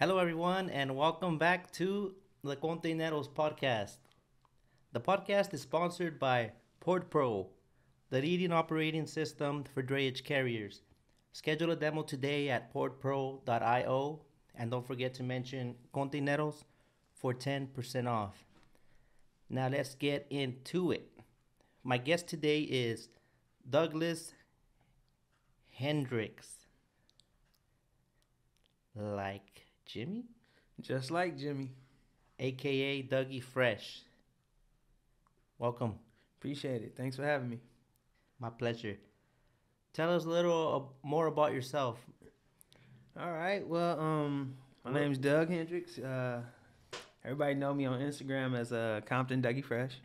Hello, everyone, and welcome back to the Comptaineroz podcast. The podcast is sponsored by Port Pro, the leading operating system for drayage carriers. Schedule a demo today at portpro.io, and don't forget to mention Comptaineroz for 10% off. Now, let's get into it. My guest today is Douglas Hendrix, like Jimmy, Just like Jimmy. aka Dougie Fresh. Welcome. Appreciate it. Thanks for having me. My pleasure. Tell us a little more about yourself. All right. Well, my name's Doug Hendrix. Everybody know me on Instagram as Compton Dougie Fresh.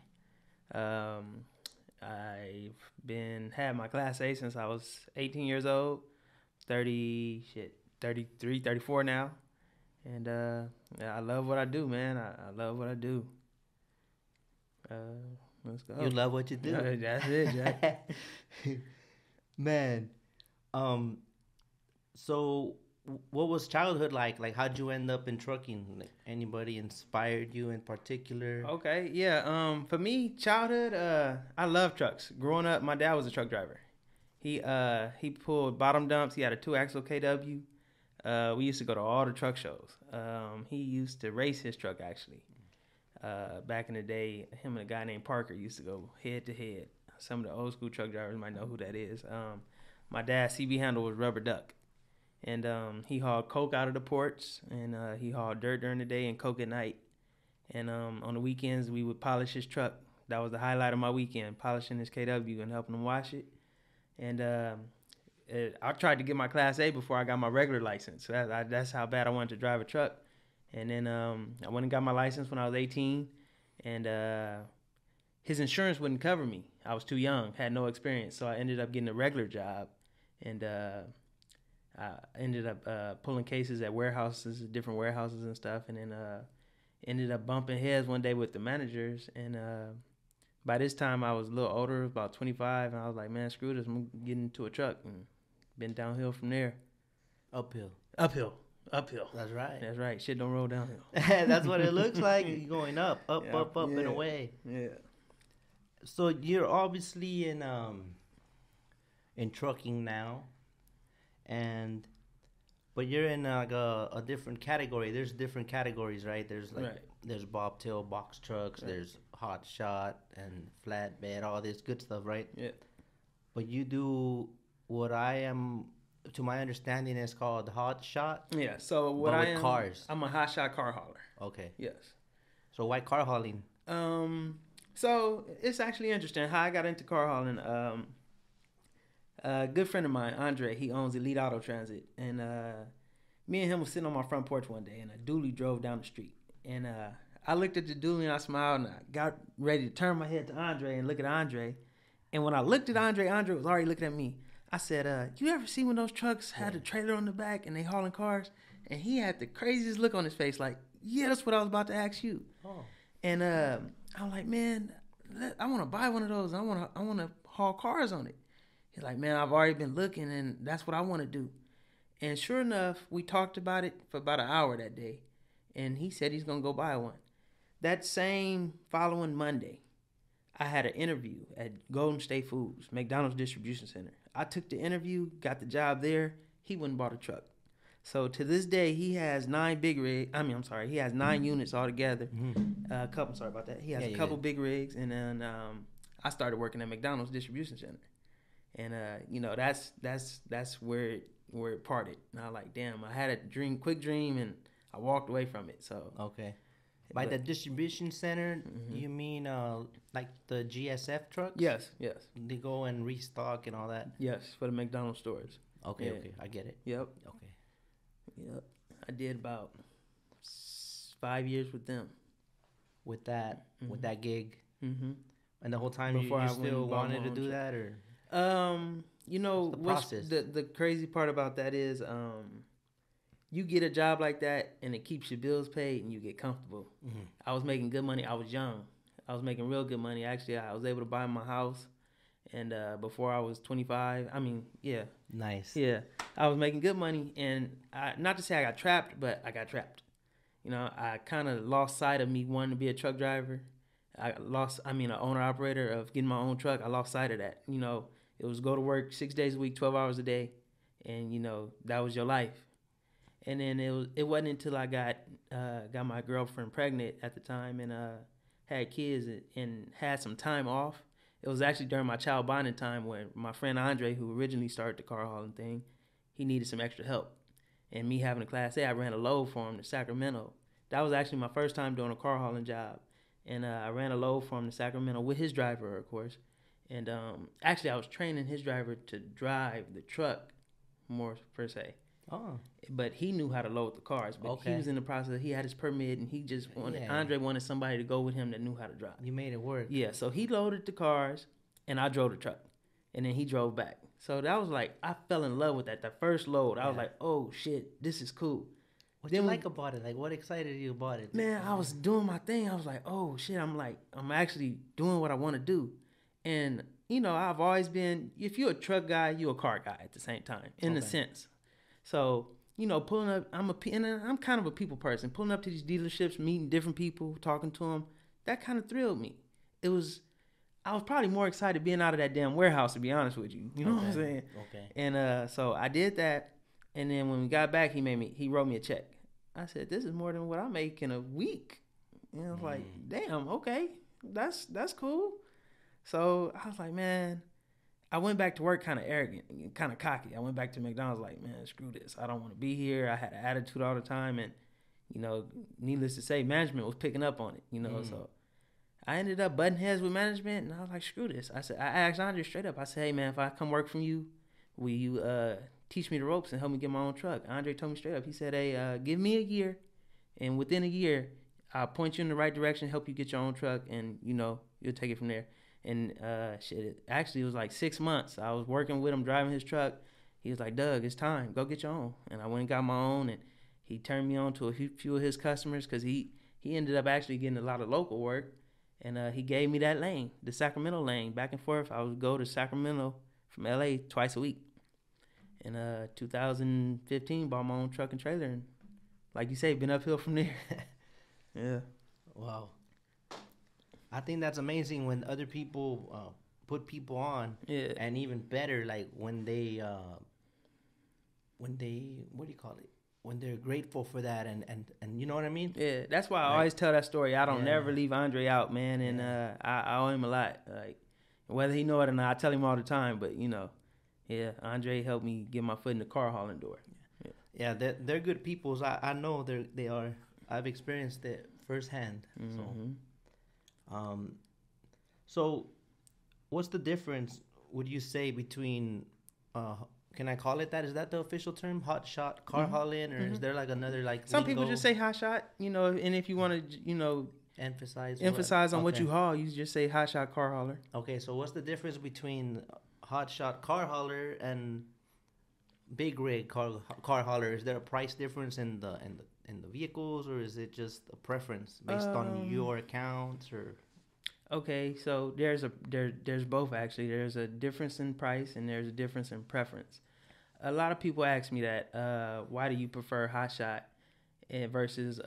I've had my Class A since I was 18 years old. 33, 34 now. And I love what I do, man. I love what I do. Let's go. You love what you do. That's it, Jack. Man, so what was childhood like? Like, how'd you end up in trucking? Like, anybody inspired you in particular? Okay, yeah. For me, childhood, I love trucks. Growing up, my dad was a truck driver. He pulled bottom dumps. He had a 2-axle KW. We used to go to all the truck shows. He used to race his truck, actually. Back in the day, him and a guy named Parker used to go head to head. Some of the old school truck drivers might know who that is. My dad's CB handle was rubber duck. And he hauled coke out of the ports, and he hauled dirt during the day and coke at night. And on the weekends, we would polish his truck. That was the highlight of my weekend, polishing his KW and helping him wash it. And I tried to get my Class A before I got my regular license. So that's how bad I wanted to drive a truck. And then I went and got my license when I was 18. And his insurance wouldn't cover me. I was too young, had no experience. So I ended up getting a regular job. And I ended up pulling cases at warehouses, different warehouses and stuff. And then ended up bumping heads one day with the managers. And by this time, I was a little older, about 25. And I was like, man, screw this. I'm getting into a truck. And been downhill from there. Uphill. Uphill. That's right. That's right. Shit don't roll downhill. That's what it looks like. You're going up, Yeah, up, and away. Yeah. So you're obviously in trucking now, but you're in like a different category. There's different categories, right? There's like Right. there's bobtail box trucks, Right. there's hot shot and flatbed, all this good stuff, right? Yeah. But you do what I am, to my understanding, is called hot shot. Yeah. So what But I with am, cars. I'm a HOTSHOT car hauler. Okay. Yes. So why car hauling? So it's actually interesting how I got into car hauling. A good friend of mine, Andre, he owns Elite Auto Transit, and me and him was sitting on my front porch one day, and a dually drove down the street, and I looked at the dually and I smiled, and I got ready to turn my head to Andre and look at Andre, and when I looked at Andre, Andre was already looking at me. I said, "You ever see when those trucks had a trailer on the back and they hauling cars?" And he had the craziest look on his face, like, "Yeah, that's what I was about to ask you." Oh. And I was like, "Man, I want to buy one of those. I want to haul cars on it." He's like, "Man, I've already been looking, and that's what I want to do." And sure enough, we talked about it for about an hour that day, and he said he's gonna go buy one. That same following Monday, I had an interview at Golden State Foods, McDonald's distribution center. I took the interview, got the job there. He went and bought a truck. So to this day, he has 9 big rigs. He has 9 units altogether. Sorry about that. He has a couple big rigs, and then I started working at McDonald's distribution center, and that's where it parted. And I was like, damn, I had a quick dream, and I walked away from it. So Okay. By the distribution center, you mean like the GSF trucks? yes, They go and restock and all that? for the McDonald's stores. Okay, Yeah. okay. I get it. Yep. Okay. I did about 5 years with them. With that gig. Mm-hmm. And the whole time Before you I went still and bought wanted my to own do truck. that, or? The process? The crazy part about that is you get a job like that and it keeps your bills paid and you get comfortable. I was making good money. I was young. I was making real good money. Actually, I was able to buy my house, And before I was 25, I mean, yeah, Nice. yeah, I was making good money. And not to say I got trapped, but I got trapped. You know, I kind of lost sight of me wanting to be a truck driver. An owner operator of getting my own truck. I lost sight of that. You know, it was go to work 6 days a week, 12 hours a day, and you know that was your life. And then it wasn't until I got my girlfriend pregnant at the time and had kids and had some time off. It was actually during my child bonding time when my friend Andre, who originally started the car hauling thing, he needed some extra help. And me having a Class A, I ran a load for him to Sacramento. That was actually my first time doing a car hauling job. And I ran a load for him to Sacramento with his driver, of course. And actually, I was training his driver to drive the truck more, per se. Oh. But he knew how to load the cars. But he was in the process. He had his permit, and he just wanted, Andre wanted somebody to go with him that knew how to drive. You made it work. Yeah, so he loaded the cars, and I drove the truck. And then he drove back. So that was like, I fell in love with that. The first load, I was like, oh, shit, this is cool. What do you like about it? Like, what excited you about it? Man, I was doing my thing. I was like, oh, shit, I'm actually doing what I want to do. And, you know, I've always been, if you're a truck guy, you're a car guy at the same time, in a sense. So, you know, pulling up, I'm kind of a people person. Pulling up to these dealerships, meeting different people, talking to them, that kind of thrilled me. I was probably more excited being out of that damn warehouse, to be honest with you. You know what I'm saying? Okay. And so I did that. And then when we got back, he wrote me a check. I said, this is more than what I make in a week. And I was like, damn, okay, that's cool. So I was like, man, I went back to work kind of arrogant, kind of cocky. I went back to McDonald's like, man, screw this. I don't want to be here. I had an attitude all the time. And, you know, needless to say, management was picking up on it, you know. So I ended up butting heads with management. And I was like, screw this. I asked Andre straight up. I said, hey, man, if I come work from you, will you teach me the ropes and help me get my own truck? Andre told me straight up. He said, hey, give me a year. And within a year, I'll point you in the right direction, help you get your own truck. And, you know, you'll take it from there. And it was like 6 months. I was working with him, driving his truck. He was like, Doug, it's time. Go get your own. And I went and got my own. And he turned me on to a few of his customers because he ended up actually getting a lot of local work. And he gave me that lane, the Sacramento lane, back and forth. I would go to Sacramento from L.A. twice a week. In 2015, bought my own truck and trailer. And like you say, been uphill from there. Yeah. Wow. I think that's amazing when other people put people on. Yeah. And even better, like when they what do you call it? When they're grateful for that and you know what I mean? Yeah, that's why I always tell that story. I don't never leave Andre out, man. And I owe him a lot. Like, whether he know it or not, I tell him all the time. But, you know, yeah, Andre helped me get my foot in the car hauling door. Yeah, they're good people. I know they are. I've experienced it firsthand. So, what's the difference, would you say, between, can I call it that? Is that the official term? HOTSHOT car hauling? Or is there like another, like, some people just say HOTSHOT, you know, and if you want to, you know, emphasize on what you haul, you just say HOTSHOT car hauler. Okay, so what's the difference between HOTSHOT car hauler and big rig car hauler? Is there a price difference in the vehicles, or is it just a preference based on your accounts? Or okay, so there's both actually. There's a difference in price and there's a difference in preference. A lot of people ask me that, why do you prefer HOTSHOT versus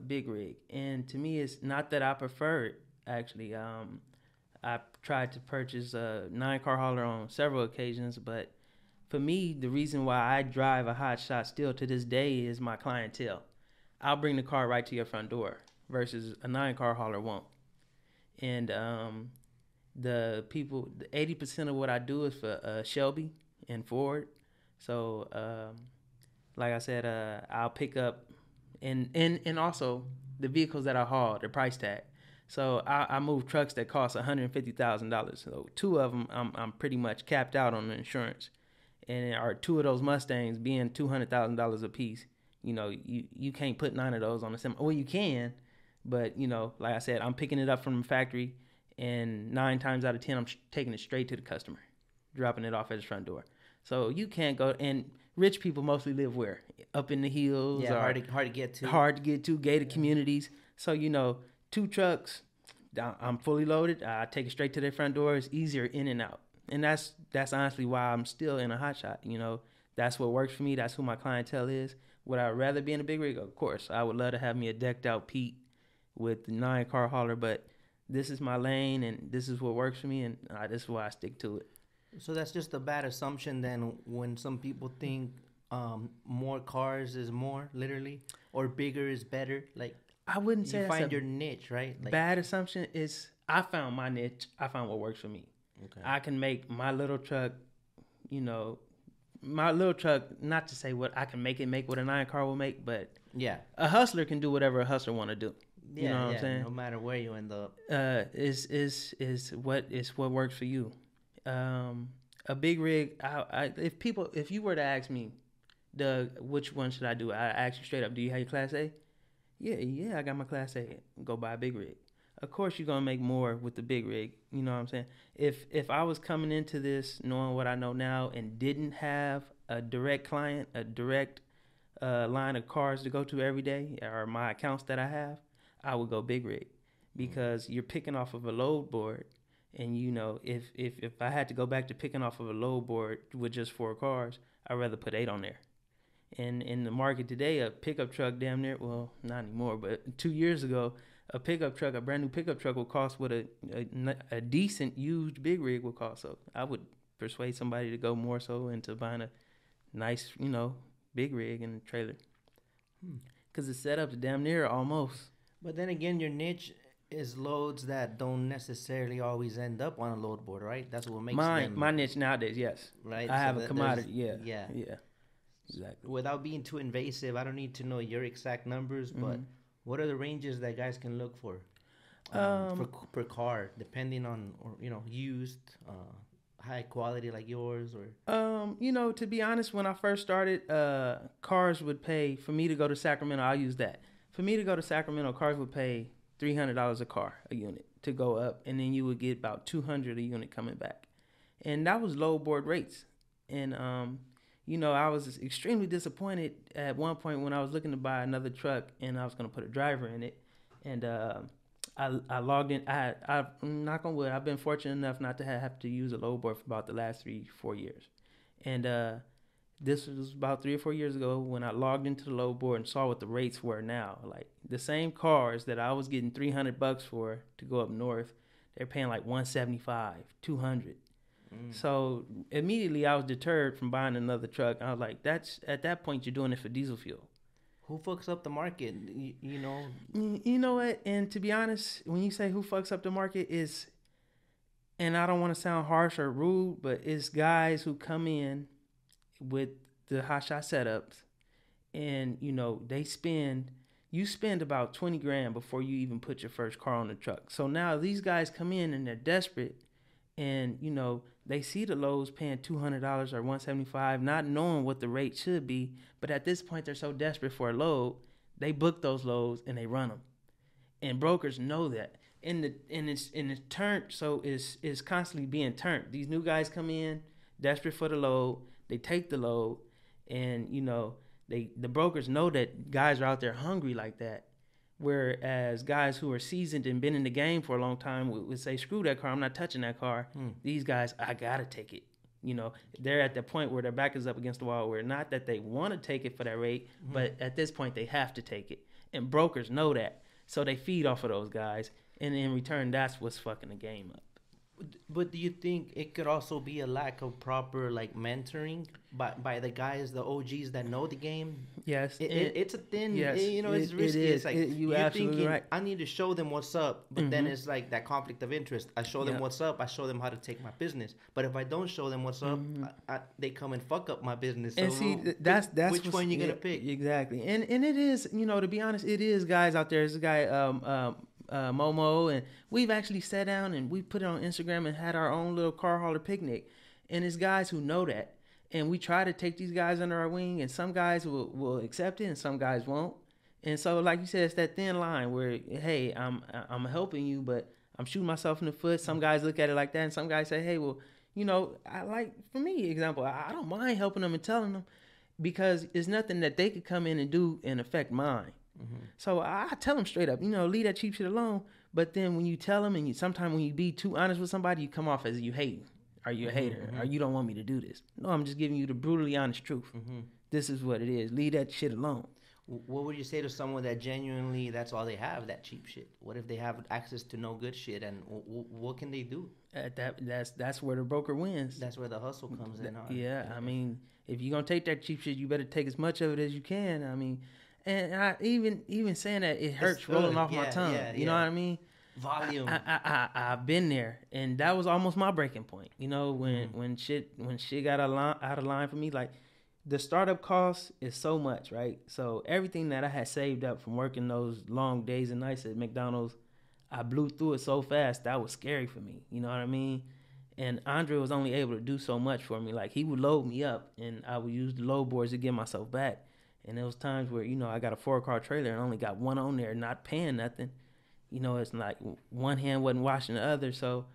big rig? And to me, it's not that I prefer it. Actually, I tried to purchase a 9-car hauler on several occasions, but for me, the reason why I drive a HOTSHOT still to this day is my clientele. I'll bring the car right to your front door versus a 9-car hauler won't. And the 80% of what I do is for Shelby and Ford. So, like I said, I'll pick up and also the vehicles that I haul, the price tag. So I move trucks that cost $150,000. So 2 of them, I'm pretty much capped out on the insurance, and are 2 of those Mustangs being $200,000 a piece. You know, you can't put 9 of those on the semi. Well, you can, but, you know, like I said, I'm picking it up from the factory, and 9 times out of 10, I'm taking it straight to the customer, dropping it off at his front door. So you can't go, and rich people mostly live where? Up in the hills. Yeah, hard to get to. Hard to get to, gated communities. So, you know, 2 trucks, I'm fully loaded. I take it straight to their front door. It's easier in and out. And that's honestly why I'm still in a hot shot. You know, that's what works for me. That's who my clientele is. Would I rather be in a big rig? Of course, I would love to have me a decked out Pete with the 9 car hauler, but this is my lane and this is what works for me, and this is why I stick to it. So that's just a bad assumption then when some people think more cars is more, literally, or bigger is better. Like, I wouldn't say you that's find a your niche, right? Like, bad assumption. Is I found my niche. I found what works for me. okay. I can make my little truck, you know, my little truck, not to say what I can make what a 9 car will make, but Yeah. a hustler can do whatever a hustler want to do. Yeah, You know what I'm saying? No matter where you end up. Is what works for you. A big rig. If you were to ask me, Doug, which one should I do? I ask you straight up. Do you have your Class A? Yeah, I got my Class A. Go buy a big rig. Of course, you're gonna make more with the big rig. You know what I'm saying? If I was coming into this knowing what I know now and didn't have a direct client, a direct line of cars to go to every day, or my accounts that I have, I would go big rig, because you're picking off of a load board. And you know, if I had to go back to picking off of a load board with just 4 cars, I'd rather put 8 on there. And in the market today, a pickup truck damn near, well, not anymore, but 2 years ago, a brand new pickup truck would cost what a decent used big rig would cost. So I would persuade somebody to go more so into buying a nice, you know, big rig and trailer. Because the setup's damn near almost. But then again, your niche is loads that don't necessarily always end up on a load board, right? That's what makes them. My niche nowadays, yes. Right? I have a commodity, yeah. Exactly. Without being too invasive, I don't need to know your exact numbers, but what are the ranges that guys can look for per car, depending on, or you know, used, high quality like yours, or you know, to be honest, when I first started, cars would pay for me to go to Sacramento. I'll use that. For me to go to Sacramento, cars would pay $300 a car, a unit, to go up, and then you would get about $200 a unit coming back, and that was low board rates. And you know, I was extremely disappointed at one point when I was looking to buy another truck and I was going to put a driver in it, and I logged in. I knock on wood, I've been fortunate enough not to have to use a low board for about the last 3-4 years, and this was about 3 or 4 years ago when I logged into the load board and saw what the rates were now. Like, the same cars that I was getting $300 for to go up north, they're paying like $175, $200. So immediately I was deterred from buying another truck. I was like, at that point you're doing it for diesel fuel. who fucks up the market? You know. You know what? And to be honest, when you say who fucks up the market is, and I don't want to sound harsh or rude, but it's guys who come in with the HOTSHOT setups, and you know you spend about 20 grand before you even put your first car on the truck. So now these guys come in and they're desperate, and you know they see the loads paying $200 or $175, not knowing what the rate should be. But at this point, they're so desperate for a load, they book those loads and they run them. And brokers know that. And it's turned, so it's constantly being turned. These new guys come in desperate for the load, they take the load, and you know the brokers know that guys are out there hungry like that. Whereas guys who are seasoned and been in the game for a long time would say, screw that car, I'm not touching that car. These guys, I gotta take it. You know, they're at the point where their back is up against the wall, where not that they want to take it for that rate, but at this point they have to take it. And brokers know that. So they feed off of those guys. And in return, that's what's fucking the game up. But do you think it could also be a lack of proper like mentoring by the guys, the OGs that know the game? Yes, it's a thin. Yes, you know, it's risky. It is. It's like you're absolutely thinking, right. I need to show them what's up, but then it's like that conflict of interest. I show them what's up. I show them how to take my business. But if I don't show them what's up, they come and fuck up my business. And so see, that's which one you gonna pick? Exactly. And it is, you know, to be honest, it is guys out there. There's a guy, Momo, and we've actually sat down and we put it on Instagram and had our own little car hauler picnic. And it's guys who know that, and we try to take these guys under our wing, and some guys will accept it and some guys won't. And so, like you said, it's that thin line where, hey, I'm helping you, but I'm shooting myself in the foot. Some guys look at it like that, and some guys say, hey, well, you know, for me, example, I don't mind helping them and telling them, because it's nothing that they could come in and do and affect mine. So I tell them straight up, you know, leave that cheap shit alone. But then when you tell them, and sometimes when you be too honest with somebody, you come off as you hating, Are you a hater? Or you don't want me to do this? No, I'm just giving you the brutally honest truth. This is what it is. Leave that shit alone. What would you say to someone that genuinely that's all they have, that cheap shit? What if they have access to no good shit, and what can they do? That's where the broker wins. That's where the hustle comes in. Huh? Yeah, I mean, if you're gonna take that cheap shit, you better take as much of it as you can. I mean, and I even saying that, it hurts rolling off my tongue. You know what I mean? Volume. I've been there, and that was almost my breaking point. You know, when shit got out of line for me, like. The startup cost is so much, right? So everything that I had saved up from working those long days and nights at McDonald's, I blew through it so fast that was scary for me. You know what I mean? And Andre was only able to do so much for me. Like, he would load me up, and I would use the load boards to get myself back. And there was times where, you know, I got a 4-car trailer and only got one on there, not paying nothing. You know, it's like one hand wasn't washing the other, so...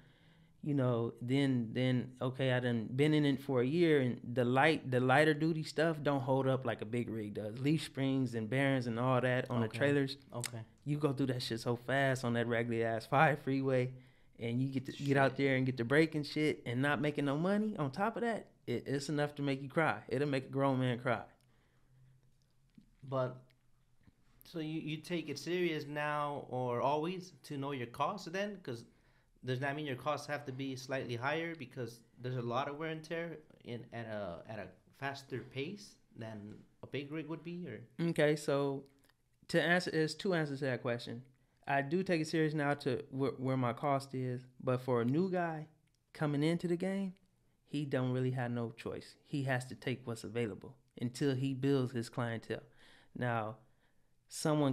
You know, then okay, I done been in it for a year, and the lighter duty stuff don't hold up like a big rig does. Leaf springs and bearings and all that on the trailers. Okay. You go through that shit so fast on that raggedy ass 5 freeway, and you get out there and get to breaking shit and not making no money. On top of that, it's enough to make you cry. It'll make a grown man cry. But so you take it serious now or always to know your costs then? Because does that mean your costs have to be slightly higher because there's a lot of wear and tear at a faster pace than a big rig would be? Or okay, so there's 2 answers to that question. I do take it serious now to where my cost is, but for a new guy coming into the game, he don't really have no choice. He has to take what's available until he builds his clientele. Now, someone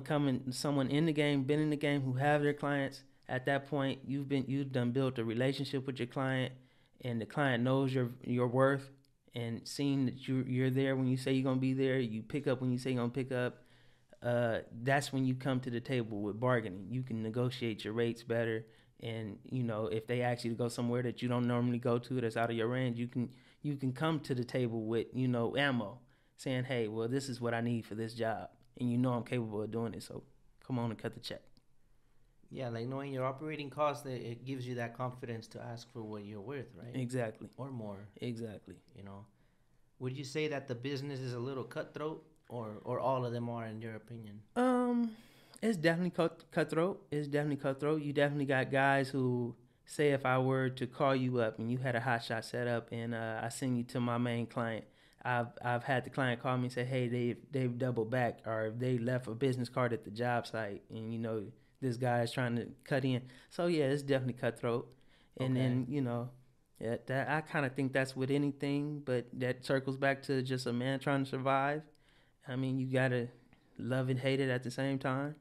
in the game, been in the game, who have their clients. At that point, you've done built a relationship with your client, and the client knows your worth, and seeing that you're there when you say you're gonna be there, you pick up when you say you're gonna pick up. That's when you come to the table with bargaining. You can negotiate your rates better, and you know, if they ask you to go somewhere that you don't normally go to, that's out of your range, you can come to the table with, you know, ammo, saying, hey, well, this is what I need for this job, and you know I'm capable of doing it, so come on and cut the check. Yeah, like knowing your operating costs, it gives you that confidence to ask for what you're worth, right? Exactly. Or more. Exactly. You know, would you say that the business is a little cutthroat, or all of them are, in your opinion? It's definitely cutthroat. It's definitely cutthroat. You definitely got guys who say, if I were to call you up and you had a HOTSHOT set up and I send you to my main client, I've had the client call me and say, hey, they've doubled back, or they left a business card at the job site, and you know, this guy is trying to cut in. So yeah, it's definitely cutthroat. And then, you know, that I kind of think that's with anything, but that circles back to just a man trying to survive. I mean, you gotta love and hate it at the same time.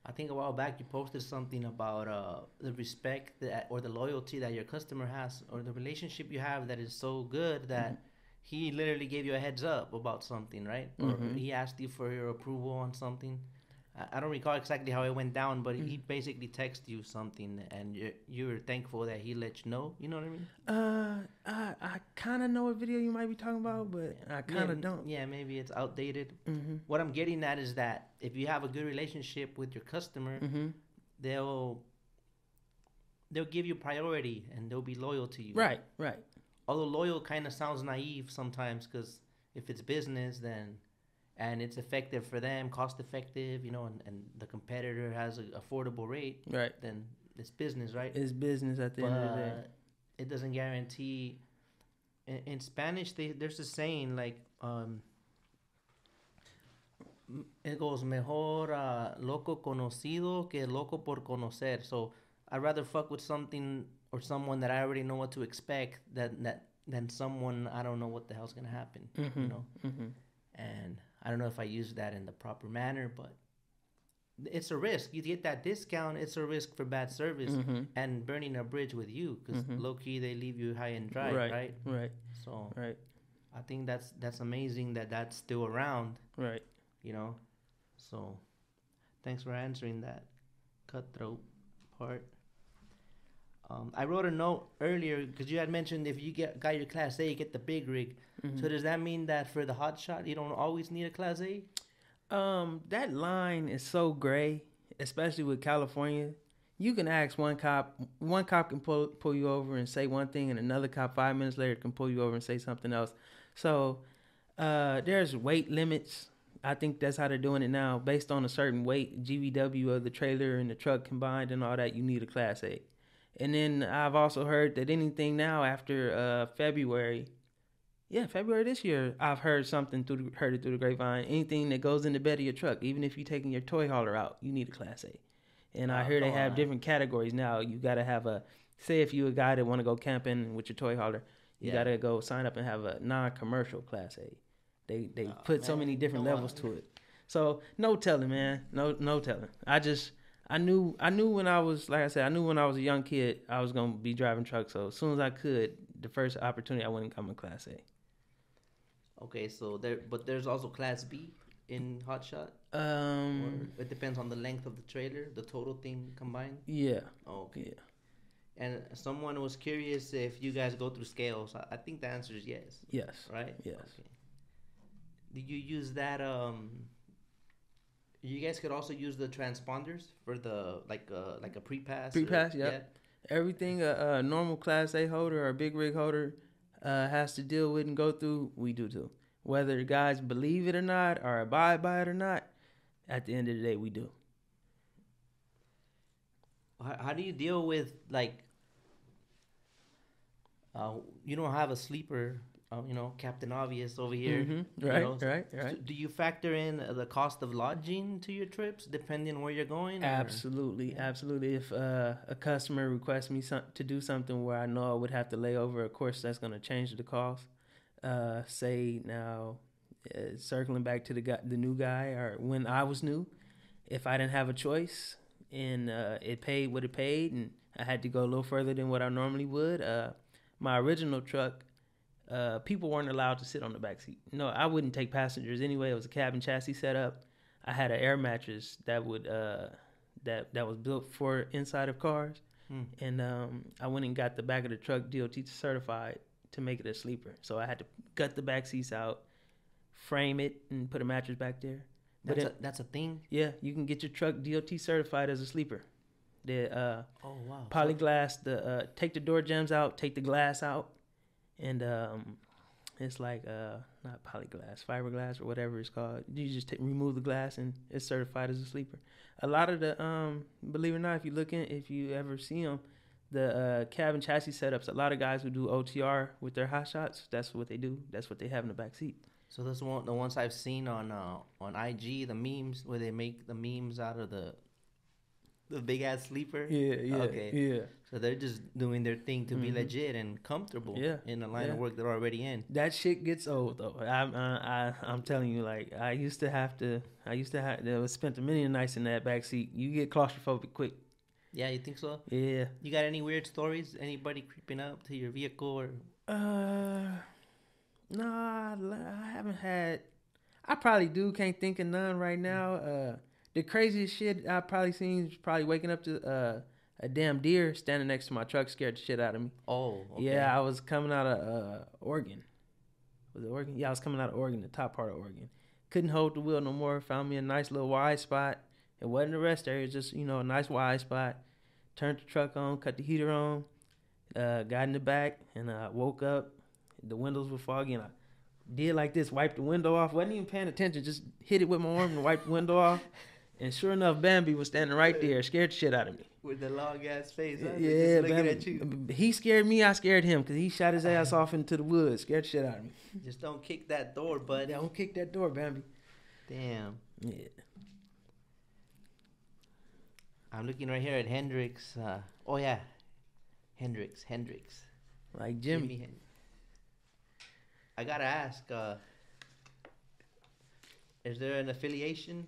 I think a while back you posted something about the respect or the loyalty that your customer has, or the relationship you have that is so good that he literally gave you a heads up about something, right? Or he asked you for your approval on something. I don't recall exactly how it went down, but he basically texted you something, and you were thankful that he let you know. You know what I mean? I kind of know what video you might be talking about, but I kind of don't. Yeah, maybe it's outdated. What I'm getting at is that if you have a good relationship with your customer, they'll give you priority and they'll be loyal to you. Right. Although loyal kind of sounds naive sometimes, because if it's business, then... and it's effective for them, cost effective, you know, and the competitor has an affordable rate, right? Then it's business, right? It's business at the end of the day. It doesn't guarantee. In Spanish, there's a saying like, it goes mejor loco conocido que loco por conocer. So I'd rather fuck with something or someone that I already know what to expect than someone I don't know what the hell's gonna happen, you know. And I don't know if I use that in the proper manner, but it's a risk. You get that discount, it's a risk for bad service and burning a bridge with you, because low-key they leave you high and dry, right? So I think that's amazing that that's still around, right? You know, so thanks for answering that cutthroat part. I wrote a note earlier because you had mentioned if you got your Class A, you get the big rig. So does that mean that for the HOTSHOT, you don't always need a Class A? That line is so gray, especially with California. you can ask one cop can pull you over and say one thing, and another cop 5 minutes later can pull you over and say something else. So there's weight limits. I think that's how they're doing it now. Based on a certain weight, GVW of the trailer and the truck combined and all that, you need a Class A. And then I've also heard that anything now after February this year, I've heard it through the grapevine. Anything that goes in the bed of your truck, even if you're taking your toy hauler out, you need a Class A. And I hear they have different categories now. You got to have say if you're a guy that want to go camping with your toy hauler, you got to go sign up and have a non-commercial Class A. They put so many different levels to it. So no telling, man. No telling. I knew when I was, like I said, I knew when I was a young kid I was going to be driving trucks. So as soon as I could, the first opportunity, I went and come in Class A. Okay, so there's also Class B in HOTSHOT? Or it depends on the length of the trailer, the total thing combined? Yeah. Oh, okay. Yeah. And someone was curious if you guys go through scales. I think the answer is yes. Yes. Right? Yes. Okay. Did you use that? You guys could also use the transponders for the like a pre-pass. Pre-pass, yeah. Everything a normal Class A holder or a big rig holder has to deal with and go through, we do too. Whether guys believe it or not or abide by it or not, at the end of the day, we do. How do you deal with like? You don't have a sleeper. Captain Obvious over here. Mm-hmm. Right, right. Do you factor in the cost of lodging to your trips depending on where you're going? Absolutely. If a customer requests me to do something where I know I would have to lay over, of course, that's going to change the cost. Say now, circling back to the new guy, or when I was new, if I didn't have a choice and it paid what it paid and I had to go a little further than what I normally would, my original truck, people weren't allowed to sit on the back seat. No, I wouldn't take passengers anyway. It was a cabin chassis setup. I had an air mattress that would that was built for inside of cars, and I went and got the back of the truck DOT certified to make it a sleeper. So I had to gut the back seats out, frame it, and put a mattress back there. That's a thing. Yeah, you can get your truck DOT certified as a sleeper. The oh wow, polyglass. Take the door jambs out, take the glass out. And it's like not polyglass, fiberglass or whatever it's called. You just remove the glass and it's certified as a sleeper. A lot of the believe it or not, if you ever see them, the cabin chassis setups. A lot of guys who do OTR with their HOTSHOTs, that's what they do. That's what they have in the back seat. So those the ones I've seen on IG, the memes where they make the memes out of the big ass sleeper. Yeah. Okay. Yeah. So they're just doing their thing to be legit and comfortable in the line of work they're already in. That shit gets old though. I'm telling you, like I used to have spent a million nights in that back seat. You get claustrophobic quick. Yeah, you think so? Yeah. You got any weird stories? Anybody creeping up to your vehicle or? Nah, I haven't had. I probably do. Can't think of none right now. The craziest shit I probably seen is probably waking up to a damn deer standing next to my truck, scared the shit out of me. Oh, okay. Yeah, I was coming out of Oregon. Was it Oregon? Yeah, I was coming out of Oregon, the top part of Oregon. Couldn't hold the wheel no more. Found me a nice little wide spot. It wasn't the rest area, just a nice wide spot. Turned the truck on, cut the heater on, got in the back, and I woke up. The windows were foggy, and I did like this, wiped the window off. Wasn't even paying attention, just hit it with my arm and wiped the window off. And sure enough, Bambi was standing right there, scared the shit out of me. With the long ass face, huh? Yeah, just looking at you. He scared me, I scared him, because he shot his ass off into the woods, scared the shit out of me. Just don't kick that door, bud. Don't kick that door, Bambi. Damn. Yeah. I'm looking right here at Hendrix. Oh yeah, Hendrix. Like Jimmy. I gotta ask, is there an affiliation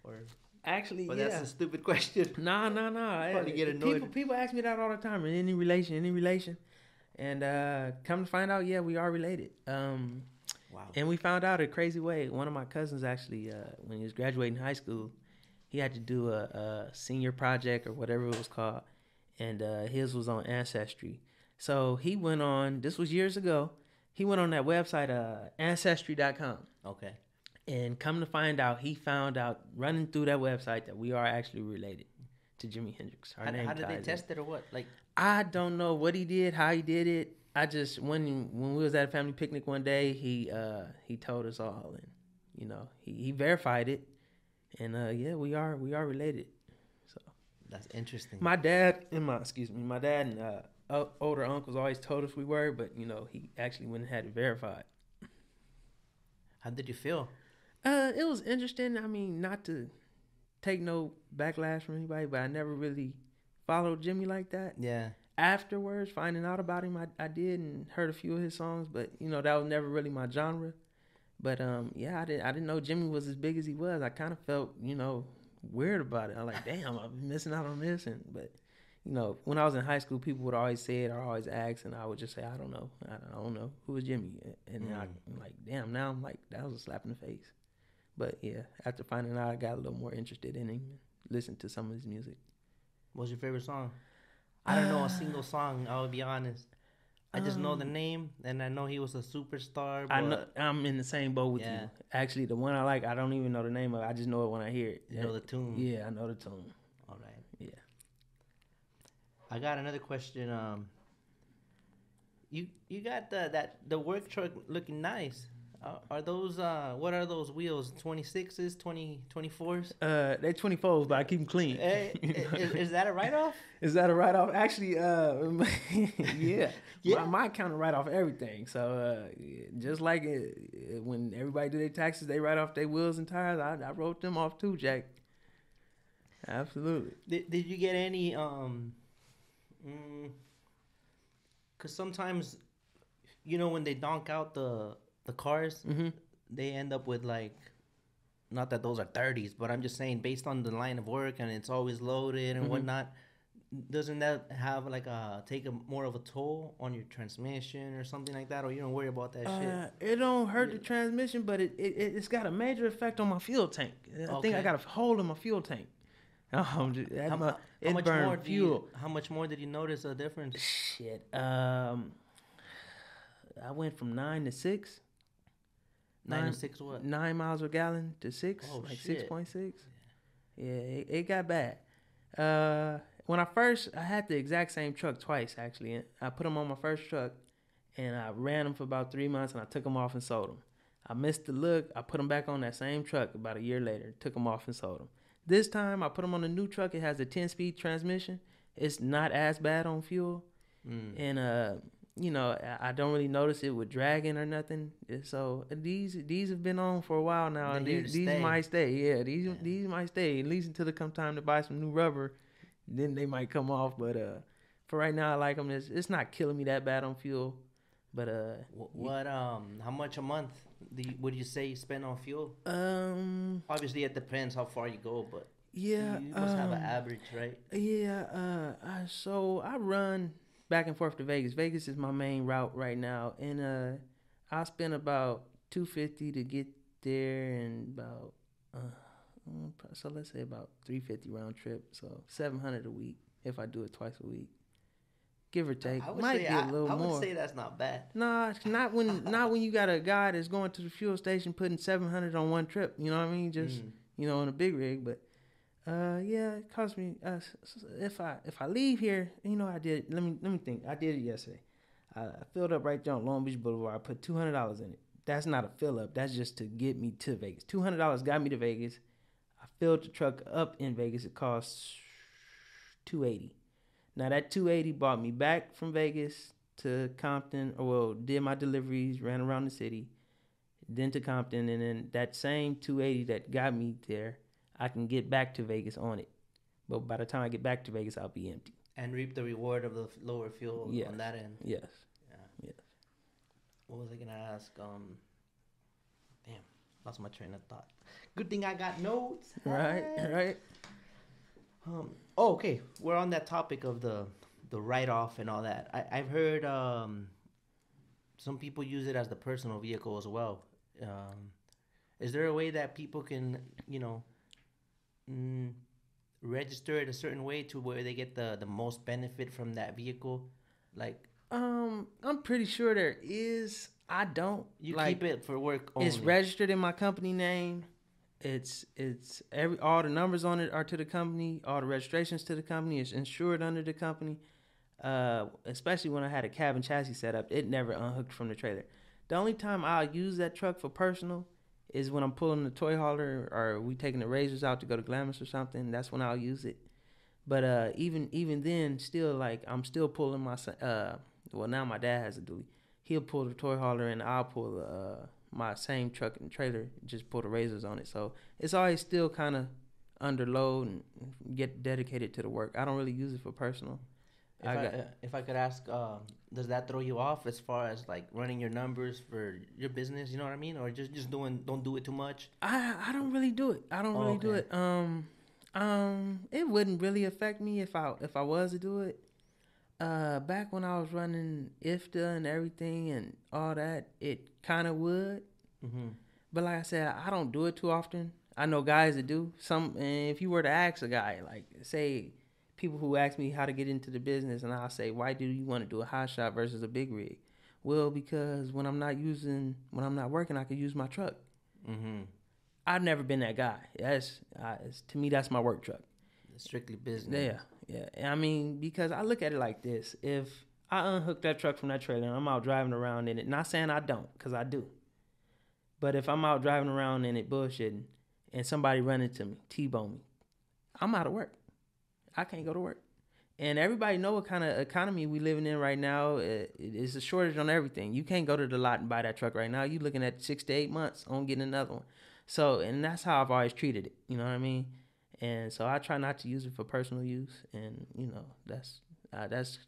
or? Actually, yeah. That's a stupid question. Nah. Probably get annoyed. People ask me that all the time. Any relation? And come to find out, yeah, we are related. Wow. And we found out a crazy way. One of my cousins actually, when he was graduating high school, he had to do a senior project or whatever it was called, and his was on Ancestry. So he went on. This was years ago. He went on that website, Ancestry.com. Okay. And come to find out, he found out running through that website that we are actually related. to Jimi Hendrix. Our How name did they ties in. test it or what? Like, I don't know what he did, how he did it. I just when we was at a family picnic one day, he told us all, and you know he verified it, and yeah, we are related. So that's interesting. my dad and older uncles always told us we were, but you know he actually went and had it verified. How did you feel? It was interesting. I mean, not to take no backlash from anybody, but I never really followed Jimmy like that. Yeah. Afterwards, finding out about him, I did and heard a few of his songs, but you know that was never really my genre. But yeah, I didn't know Jimmy was as big as he was. I kind of felt, you know, weird about it. I'm like, damn, I'm missing out on this. But you know, when I was in high school, people would always say it or always ask, and I would just say, I don't know, who is Jimmy? And I'm like, damn, now I'm like, that was a slap in the face. But yeah, after finding out, I got a little more interested in him, listened to some of his music. What's your favorite song? I don't know a single song, I'll be honest. I just know the name, and I know he was a superstar. But I'm in the same boat with you. Actually, the one I like, I don't even know the name of it. I just know it when I hear it. You know the tune? Yeah, I know the tune. All right. Yeah. I got another question. You got the work truck looking nice. Are those what are those wheels? 26s, 24s? They're 24s, but I keep them clean. Is that a write-off? Is that a write-off? Actually, yeah. My account write off everything. So just like when everybody do their taxes, they write off their wheels and tires. I wrote them off too, Jack. Absolutely. Did you get any because sometimes, you know, when they donk out the cars, they end up with like, not that those are 30s, but I'm just saying based on the line of work and it's always loaded and whatnot, doesn't that have like more of a toll on your transmission or something like that, or you don't worry about that shit? It don't hurt the transmission, but it's got a major effect on my fuel tank. I think I got a hole in my fuel tank. How much more did you notice a difference? Shit. I went from 9 to 6. 9 to 6 what? 9 miles per gallon to 6, like 6.6. Yeah, it got bad. When I had the exact same truck twice, actually. I put them on my first truck, and I ran them for about 3 months, and I took them off and sold them. I missed the look. I put them back on that same truck about a year later, took them off and sold them. This time, I put them on a new truck. It has a 10-speed transmission. It's not as bad on fuel. And, you know, I don't really notice it with dragging or nothing. So these have been on for a while now, and these might stay. Yeah, these might stay, at least until it come time to buy some new rubber. Then they might come off. But for right now, I like them. It's not killing me that bad on fuel. But how much a month would you say you spend on fuel? Obviously it depends how far you go, but yeah, you must have an average, right? Yeah. So I run back and forth to Vegas. Vegas is my main route right now, and I spend about $250 to get there, and about so let's say about $350 round trip. So $700 a week if I do it twice a week, give or take. I would say that's not bad. Nah, not when you got a guy that's going to the fuel station putting $700 on one trip. You know what I mean? Just you know, on a big rig, but. Yeah, it cost me. If I leave here, you know, I did. Let me think. I did it yesterday. I filled up right there on Long Beach Boulevard. I put $200 in it. That's not a fill up. That's just to get me to Vegas. $200 got me to Vegas. I filled the truck up in Vegas. It costs $280. Now that $280 brought me back from Vegas to Compton. Did my deliveries, ran around the city, then to Compton, and then that same $280 that got me there, I can get back to Vegas on it. But by the time I get back to Vegas, I'll be empty. And reap the reward of the lower fuel on that end. Yes. Yeah. Yes. What was I going to ask? Damn, lost my train of thought. Good thing I got notes. Right. Okay. We're on that topic of the write-off and all that. I've heard some people use it as the personal vehicle as well. Is there a way that people can, you know, register it a certain way to where they get the most benefit from that vehicle? Like, I'm pretty sure there is. I don't. You keep it for work only. It's registered in my company name, It's every all the numbers on it are to the company, all the registrations to the company, it's insured under the company. Especially when I had a cabin chassis set up, it never unhooked from the trailer. The only time I'll use that truck for personal is when I'm pulling the toy hauler or we taking the razors out to go to Glamis or something. That's when I'll use it. But even then, still like I'm still pulling my well, now my dad has a dually. He'll pull the toy hauler and I'll pull my same truck and trailer, just pull the razors on it. So it's always still kind of under load and get dedicated to the work. I don't really use it for personal. If I could ask, does that throw you off as far as like running your numbers for your business? You know what I mean, or just don't do it too much. I don't really do it. I don't really do it. It wouldn't really affect me if I was to do it. Back when I was running IFTA and everything and all that, it kind of would. Mm-hmm. But like I said, I don't do it too often. I know guys that do. And if you were to ask a guy, like say people who ask me how to get into the business, and I'll say, why do you want to do a hot shot versus a big rig? Well, because when I'm not working, I can use my truck. Mm-hmm. I've never been that guy. To me, that's my work truck. It's strictly business. Yeah. I mean, because I look at it like this: if I unhook that truck from that trailer and I'm out driving around in it, not saying I don't, because I do. But if I'm out driving around in it bullshitting and somebody run into me, T-bone me, I'm out of work. I can't go to work. And everybody know what kind of economy we living in right now. It's a shortage on everything. You can't go to the lot and buy that truck right now. You're looking at 6 to 8 months on getting another one. So, and that's how I've always treated it. You know what I mean? And so I try not to use it for personal use. And, you know, that's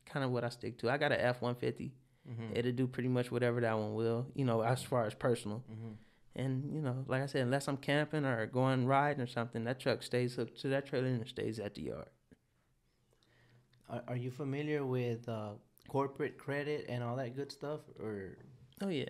kind of what I stick to. I got an F-150. Mm-hmm. It'll do pretty much whatever that one will, you know, as far as personal. Mm-hmm. And, you know, like I said, unless I'm camping or going riding or something, that truck stays hooked to that trailer and it stays at the yard. Are you familiar with corporate credit and all that good stuff? Or oh, yeah.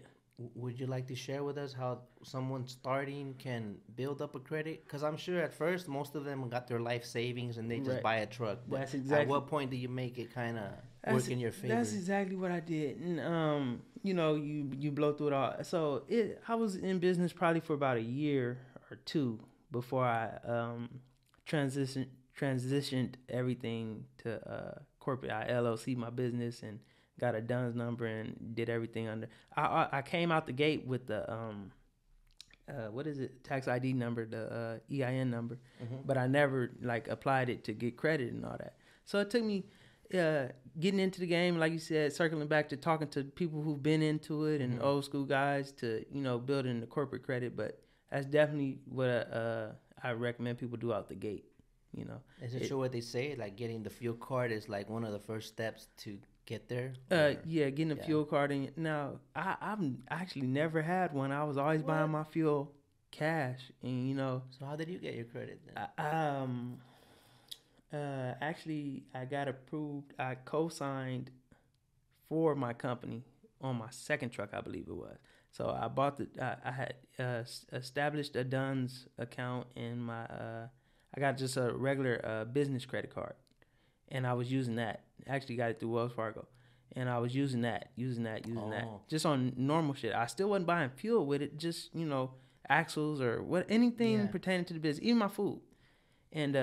Would you like to share with us how someone starting can build up a credit? Because I'm sure at first most of them got their life savings and they just buy a truck. But that's exactly. At what point do you make it kind of work in your favor? That's exactly what I did. And you know, you blow through it all. So I was in business probably for about a year or two before I transitioned everything to corporate. I LLC my business and got a DUNS number and did everything under. I came out the gate with the what is it? Tax ID number, the EIN number, mm-hmm. But I never like applied it to get credit and all that. So it took me getting into the game, like you said, circling back to talking to people who've been into it and mm-hmm. old school guys to, you know, building the corporate credit. But that's definitely what I recommend people do out the gate. You know, is it true what they say? Like getting the fuel card is like one of the first steps to get there. Yeah, getting a fuel card. And now I've actually never had one. I was always buying my fuel cash, and you know. So how did you get your credit then? Actually, I got approved. I co-signed for my company on my second truck, I believe it was. So I bought I had established a DUNS account in my. I got just a regular business credit card, and I was using that. Actually got it through Wells Fargo, and I was using that, just on normal shit. I still wasn't buying fuel with it, just, you know, axles or anything pertaining to the business, even my food. And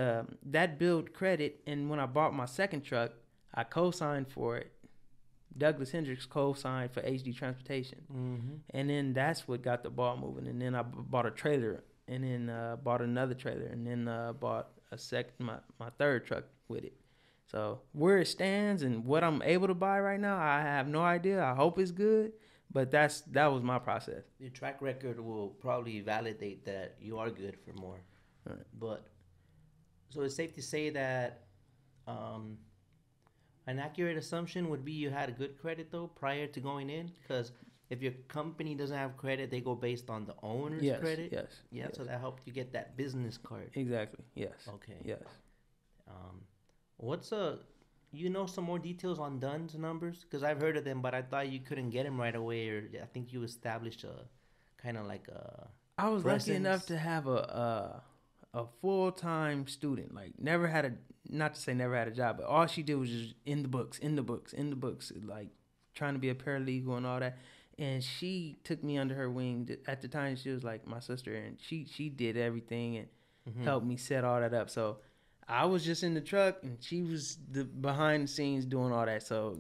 that built credit, and when I bought my second truck, I co-signed for it. Douglas Hendrix co-signed for HDTRANSPORTATION, mm-hmm. And then that's what got the ball moving. And then I bought a trailer. And then bought another trailer, and then bought my third truck with it. So where it stands and what I'm able to buy right now, I have no idea. I hope it's good, but that was my process. Your track record will probably validate that you are good for more. Right. But so it's safe to say that an accurate assumption would be you had a good credit though prior to going in, because if your company doesn't have credit, they go based on the owner's credit. Yes. So that helped you get that business card. Exactly. Yes. Okay. Yes. What's you know some more details on DUNS numbers? Because I've heard of them, but I thought you couldn't get them right away. Or I think you established a kind of like a. I was lucky enough to have a full-time student. Like not to say never had a job, but all she did was just in the books, like trying to be a paralegal and all that. and she took me under her wing. At the time, she was like my sister, and she did everything and helped me set all that up. So I was just in the truck, and she was the behind the scenes doing all that. So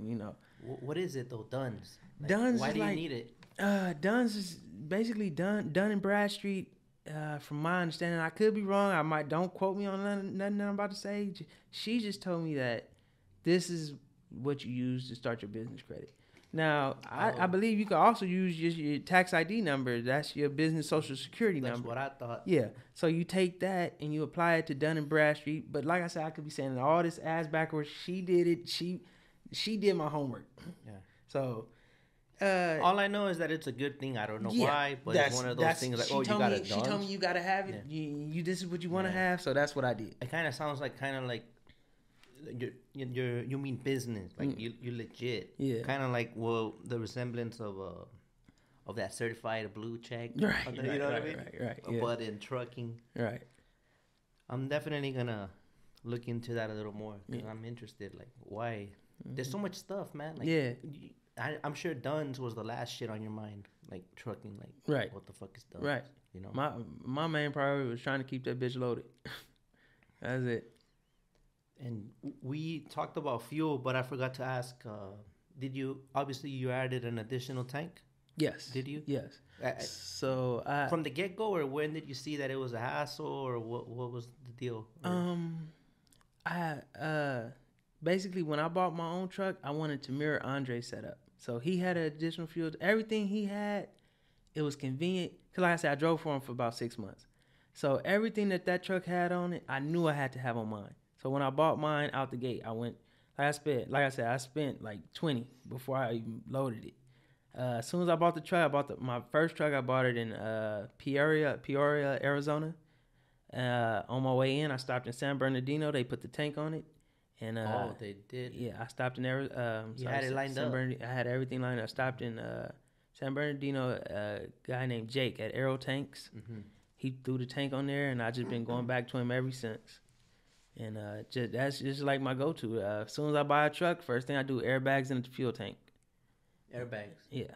What is it though, Dunn's? Dunn's why is do you like need it? Dunn's is basically Dunn and Bradstreet. From my understanding, I could be wrong. Don't quote me on nothing that I'm about to say. She just told me that this is what you use to start your business credit. Now, I believe you can also use just your tax ID number. That's your business social security number. That's what I thought. Yeah. So you take that and you apply it to Dun and Bradstreet. But like I said, I could be saying all this ass backwards. She did it. She did my homework. Yeah. So all I know is that it's a good thing. I don't know why, but it's one of those things like, you got it. She told me you gotta have it. Yeah. You this is what you want to have. So that's what I did. It kind of sounds like you mean business, like you legit. Yeah. Kind of like the resemblance of that certified blue check. Right. You know what I mean? Right. Yeah. But in trucking. Right. I'm definitely gonna look into that a little more because I'm interested. Like, why? There's so much stuff, man. Like, yeah. I'm sure Dunn's was the last shit on your mind, like trucking. Like, right. What the fuck is Dunn's? Right. You know. My main priority was trying to keep that bitch loaded. That's it. And we talked about fuel, but I forgot to ask. Did you added an additional tank? Yes. Did you? Yes. So from the get go, or when did you see that it was a hassle, or what was the deal? Basically when I bought my own truck, I wanted to mirror Andre's setup. So he had an additional fuel. Everything he had, it was convenient. Cause like I said, I drove for him for about 6 months. So everything that truck had on it, I knew I had to have on mine. So when I bought mine out the gate, I spent like 20 before I even loaded it. As soon as I bought the truck, my first truck. I bought it in Peoria, Arizona. On my way in, I stopped in San Bernardino. They put the tank on it, and they did. Yeah, I stopped in Arizona. You had it lined up. I had everything lined up. I stopped in San Bernardino. A guy named Jake at Aero Tanks. Mm-hmm. He threw the tank on there, and I just been going back to him ever since. And that's just like my go-to. As soon as I buy a truck, first thing I do, airbags in the fuel tank. Airbags. Yeah.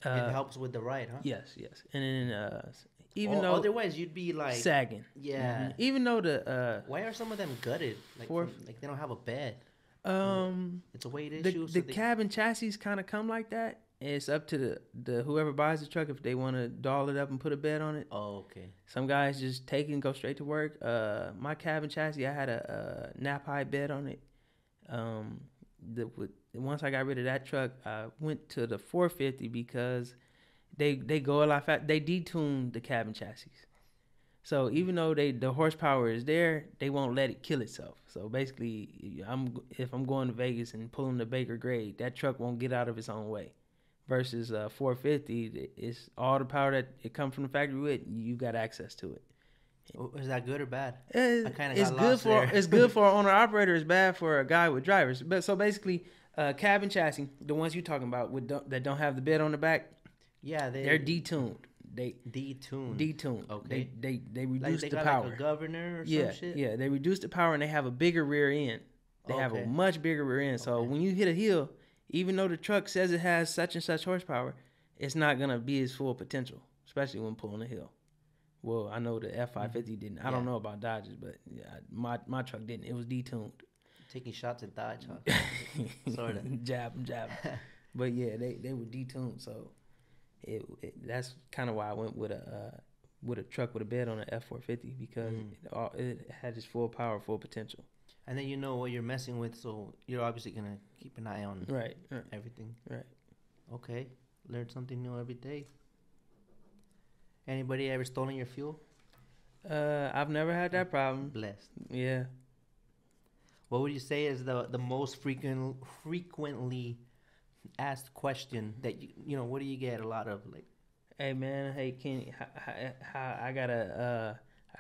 It helps with the ride, huh? Yes. And then even though otherwise you'd be like sagging. Yeah. Mm-hmm. Even though the why are some of them gutted? Like they don't have a bed. It's a weight issue. The cab and chassis kind of come like that. It's up to the whoever buys the truck if they want to doll it up and put a bed on it. Oh, okay. Some guys just take it and go straight to work. My cab and chassis, I had a nap high bed on it. Once I got rid of that truck, I went to the 450 because they go a lot faster. They detuned the cab and chassis. So even though the horsepower is there, they won't let it kill itself. So basically, if I'm going to Vegas and pulling the Baker grade, that truck won't get out of its own way. Versus 450, it's all the power that it comes from the factory with. You got access to it. Is that good or bad? I kind of got lost there. It's good for an owner operator. It's bad for a guy with drivers. But so basically, cab and chassis, the ones you're talking about that don't have the bed on the back, yeah, they're detuned. They detuned. Okay. They reduce like the got power. Like a governor or some shit. Yeah, they reduce the power and they have a bigger rear end. They have a much bigger rear end. So when you hit a hill, even though the truck says it has such and such horsepower, it's not gonna be its full potential, especially when pulling a hill. Well, I know the F550 didn't. I don't know about Dodges, but yeah, my truck didn't. It was detuned. Taking shots at Dodge, huh? Sort of. Jab. But yeah, they were detuned. So that's kind of why I went with a truck with a bed on an F450 because it had its full power, full potential. And then you know what you're messing with, so you're obviously gonna keep an eye on everything. Right. Okay. Learn something new every day. Anybody ever stolen your fuel? I've never had that problem. Blessed. Yeah. What would you say is the most frequently asked question that you know? What do you get a lot of? Like, hey man, hey Kenny, I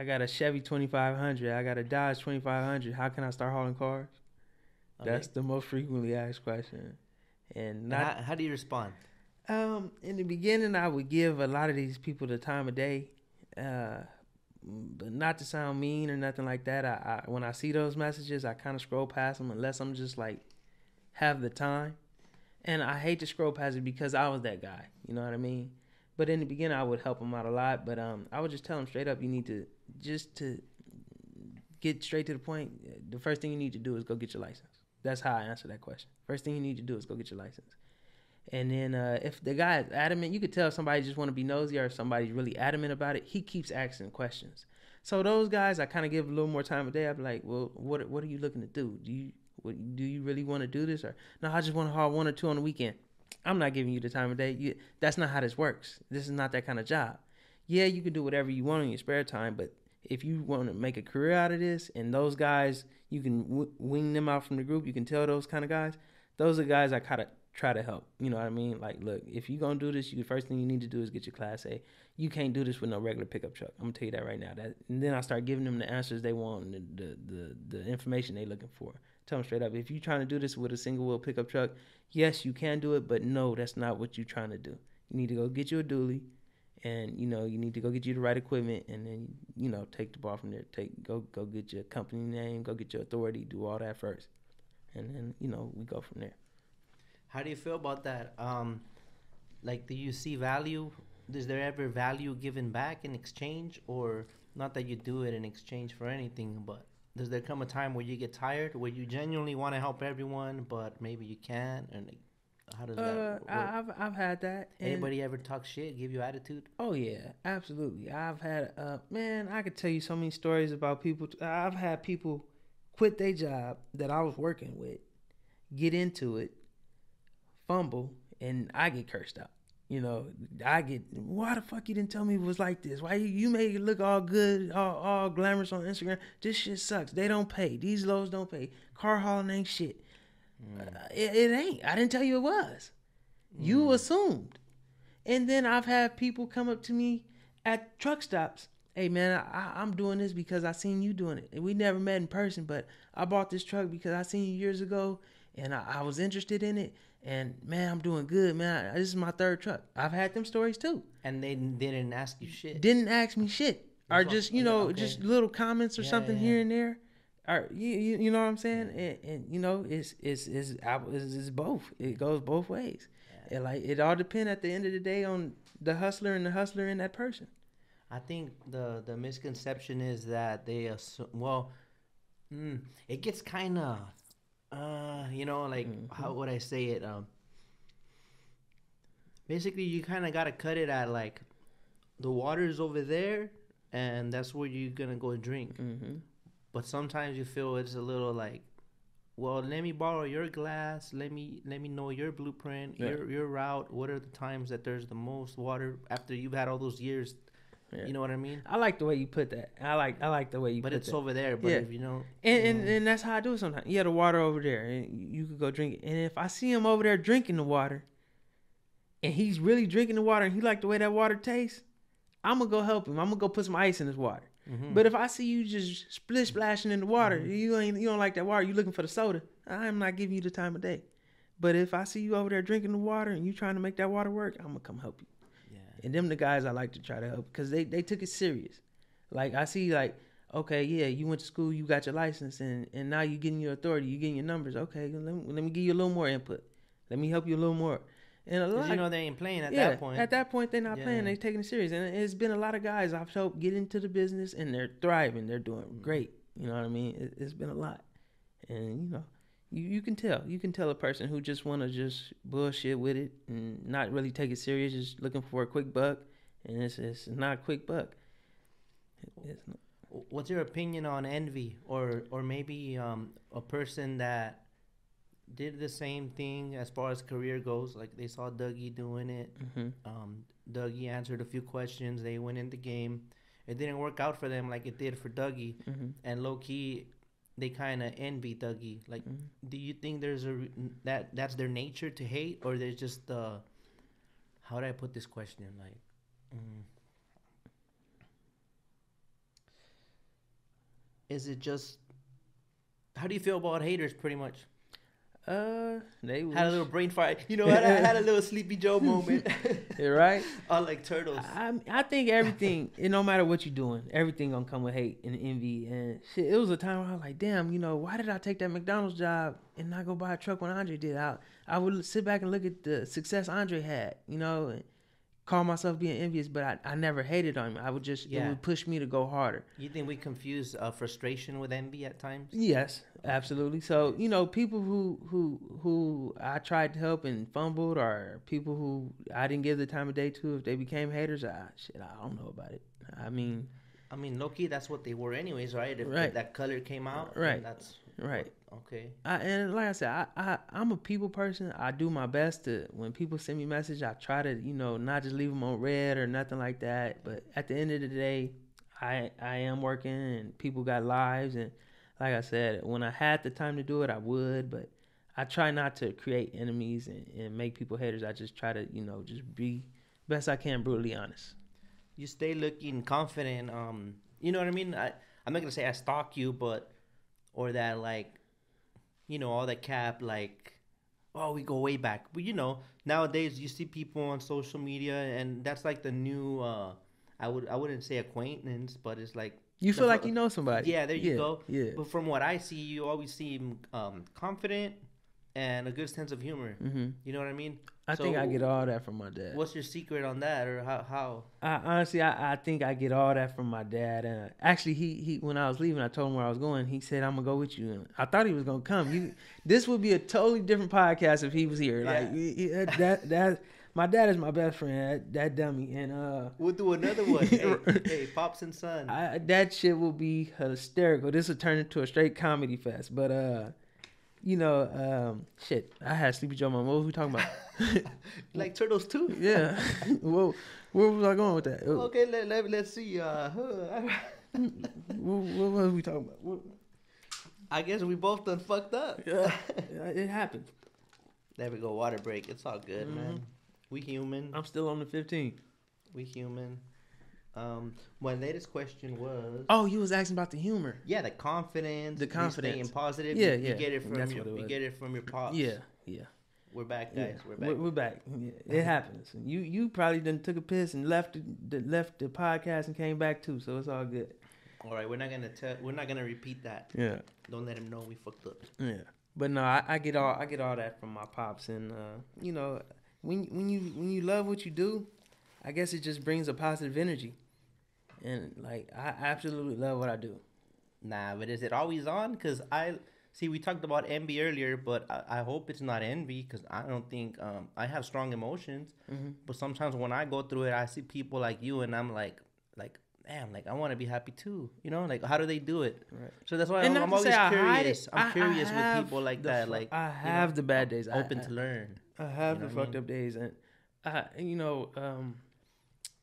got a Chevy 2500. I got a Dodge 2500. How can I start hauling cars? Okay. That's the most frequently asked question. And how do you respond? In the beginning, I would give a lot of these people the time of day, but not to sound mean or nothing like that. I when I see those messages, I kind of scroll past them unless I'm just like have the time. And I hate to scroll past it because I was that guy. You know what I mean? But in the beginning, I would help them out a lot. But I would just tell them straight up, you need to to get straight to the point. The first thing you need to do is go get your license. That's how I answer that question. First thing you need to do is go get your license. And then if the guy is adamant, you could tell if somebody just want to be nosy or if somebody's really adamant about it. He keeps asking questions. So those guys, I kind of give a little more time a day. I'd be like, well, what are you looking to do? Do you really want to do this? Or no, I just want to haul 1 or 2 on the weekend. I'm not giving you the time of day. That's not how this works. This is not that kind of job. Yeah, you can do whatever you want in your spare time, but if you want to make a career out of this, and those guys, you can wing them out from the group. You can tell those kind of guys. Those are guys I kind of try to help. You know what I mean? Like, look, if you're going to do this, the first thing you need to do is get your Class A. You can't do this with no regular pickup truck. I'm going to tell you that right now. And then I start giving them the answers they want and the information they're looking for. Tell them straight up, if you're trying to do this with a single wheel pickup truck, yes, you can do it, but no, that's not what you're trying to do. You need to go get you a dually, and, you need to go get you the right equipment, and then, take the ball from there. Go get your company name, go get your authority, do all that first. And then, we go from there. How do you feel about that? Like, do you see value? Is there ever value given back in exchange? Or not that you do it in exchange for anything, but does there come a time where you get tired, where you genuinely want to help everyone, but maybe you can't? And like, how does that work? I've had that. Anybody ever talk shit, give you attitude? Oh, yeah, absolutely. I've had, man, I could tell you so many stories about people. I've had people quit their job that I was working with, get into it, fumble, and I get cursed out. I get, why the fuck you didn't tell me it was like this? Why you made it look all good, all glamorous on Instagram? This shit sucks. They don't pay. These lows don't pay. Car hauling ain't shit. It ain't. I didn't tell you it was. You assumed. And then I've had people come up to me at truck stops. Hey, man, I'm doing this because I seen you doing it. And we never met in person, but I bought this truck because I seen you years ago, and I was interested in it. And, man, I'm doing good, man. This is my 3rd truck. I've had them stories, too. And they didn't ask you shit? Didn't ask me shit. Or just, just little comments or something here and there. Or, you know what I'm saying? And it's both. It goes both ways. Yeah. And, like, it all depends at the end of the day on the hustler and that person. I think the misconception is that they assume, it gets kind of... how would I say it? Basically, you kind of got to cut it at, like, the water's over there, and that's where you're going to go drink. Mm-hmm. But sometimes you feel it's a little like, well, let me borrow your glass. Let me know your blueprint, your route. What are the times that there's the most water after you've had all those years? Yeah. You know what I mean? I like the way you put that. I like the way you put that. But it's over there. But if and that's how I do it sometimes. Yeah, the water over there, and you could go drink it. And if I see him over there drinking the water, and he's really drinking the water, and he like the way that water tastes, I'm gonna go help him. I'm gonna go put some ice in his water. Mm-hmm. But if I see you just splashing in the water, you don't like that water. You looking for the soda. I'm not giving you the time of day. But if I see you over there drinking the water and you trying to make that water work, I'm gonna come help you. And them the guys I like to try to help because they took it serious. Like, I see, like, okay, yeah, you went to school, you got your license, and now you're getting your authority, you're getting your numbers. Okay, let me give you a little more input. Let me help you a little more. And a lot, they ain't playing at that point. At that point, they're not playing. They're taking it serious. And it's been a lot of guys I've helped get into the business, and they're thriving. They're doing great. You know what I mean? It's been a lot. And, You can tell. You can tell a person who just want to just bullshit with it and not really take it serious, just looking for a quick buck, and it's not a quick buck. It's not. What's your opinion on envy, or maybe a person that did the same thing as far as career goes? Like, they saw Dougie doing it. Mm-hmm. Dougie answered a few questions. They went in the game. It didn't work out for them like it did for Dougie, and low key, they kind of envy Dougie. Like, do you think there's that's their nature to hate, or there's just how do I put this question? Like, is it just, how do you feel about haters, pretty much? They Had a little brain fart. You know, I had a little Sleepy Joe moment. You're right. I like turtles. I think everything, no matter what you're doing, everything gonna come with hate and envy and shit. It was a time where I was like, damn, you know, why did I take that McDonald's job and not go buy a truck when Andre did? I would sit back and look at the success Andre had, you know, and call myself being envious, but I never hated on him. I would just, it would push me to go harder. You think we confuse frustration with envy at times? Yes, absolutely. So, you know, people who I tried to help and fumbled, or people who I didn't give the time of day to, if they became haters, I don't know about it. I mean, low-key, that's what they were anyways, right? If that color came out, right? That's right. Okay. And like I said, I'm a people person. I do my best to, when people send me a message, I try to, you know, not just leave them on red or nothing like that. But at the end of the day, I am working and people got lives. And like I said, when I had the time to do it, I would. But I try not to create enemies and make people haters. I just try to, you know, just be best I can, brutally honest. You stay looking confident. You know what I mean? I'm not going to say I stalk you, but, or that like, you know, all that cap, like, oh, we go way back. But, you know, nowadays you see people on social media, and that's like the new, I wouldn't say acquaintance, but it's like. You feel like you know somebody. Yeah, there you go. Yeah. But from what I see, you always seem confident and a good sense of humor. Mm-hmm. You know what I mean? I think I get all that from my dad. What's your secret on that, or how? Honestly, I think I get all that from my dad. Actually, he when I was leaving, I told him where I was going. He said, "I'm gonna go with you." And I thought he was gonna come. This would be a totally different podcast if he was here. Yeah. Like that. My dad is my best friend. That dummy, and we'll do another one. hey, pops and son. That shit will be hysterical. This will turn into a straight comedy fest. But you know, shit. I had Sleepy Joe. What was we talking about? Like turtles too. Yeah. Well, where was I going with that? Okay, let's see. What was we talking about? I guess we both done fucked up. Yeah, it happened. There we go. Water break. It's all good, man. We human. I'm still on the 15. We human. My latest question was. Oh, you was asking about the humor. Yeah, the confidence. Staying positive. Yeah, you get it from you get it from your pops. Yeah. We're back, guys. Yeah. We're back. Yeah, it happens. You probably done took a piss and left the podcast and came back too. So it's all good. All right, we're not gonna repeat that. Yeah. Don't let him know we fucked up. Yeah. But no, I get all that from my pops, and you know, when you love what you do, I guess it just brings a positive energy, and like I absolutely love what I do. Nah, but is it always on? Cause we talked about envy earlier, but I hope it's not envy, because I don't think I have strong emotions. Mm-hmm. But sometimes when I go through it, I see people like you, and I'm like, damn, like I want to be happy too. You know, like how do they do it? Right. So that's why I'm always curious. I'm curious with people like that. Like I have the bad days. Open to learn. I have the fucked up days, and you know,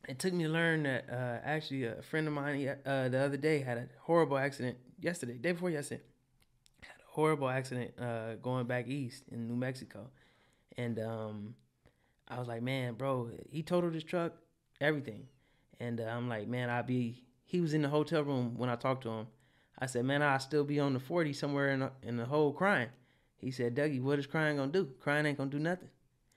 it took me to learn that actually a friend of mine the other day had a horrible accident day before yesterday. Had a horrible accident going back east in New Mexico, and I was like, man, bro, he totaled his truck, everything. And I'm like, man, he was in the hotel room when I talked to him. I said, man, I'll still be on the 40 somewhere in the hole crying. He said, Dougie, what is crying gonna do? Crying ain't gonna do nothing.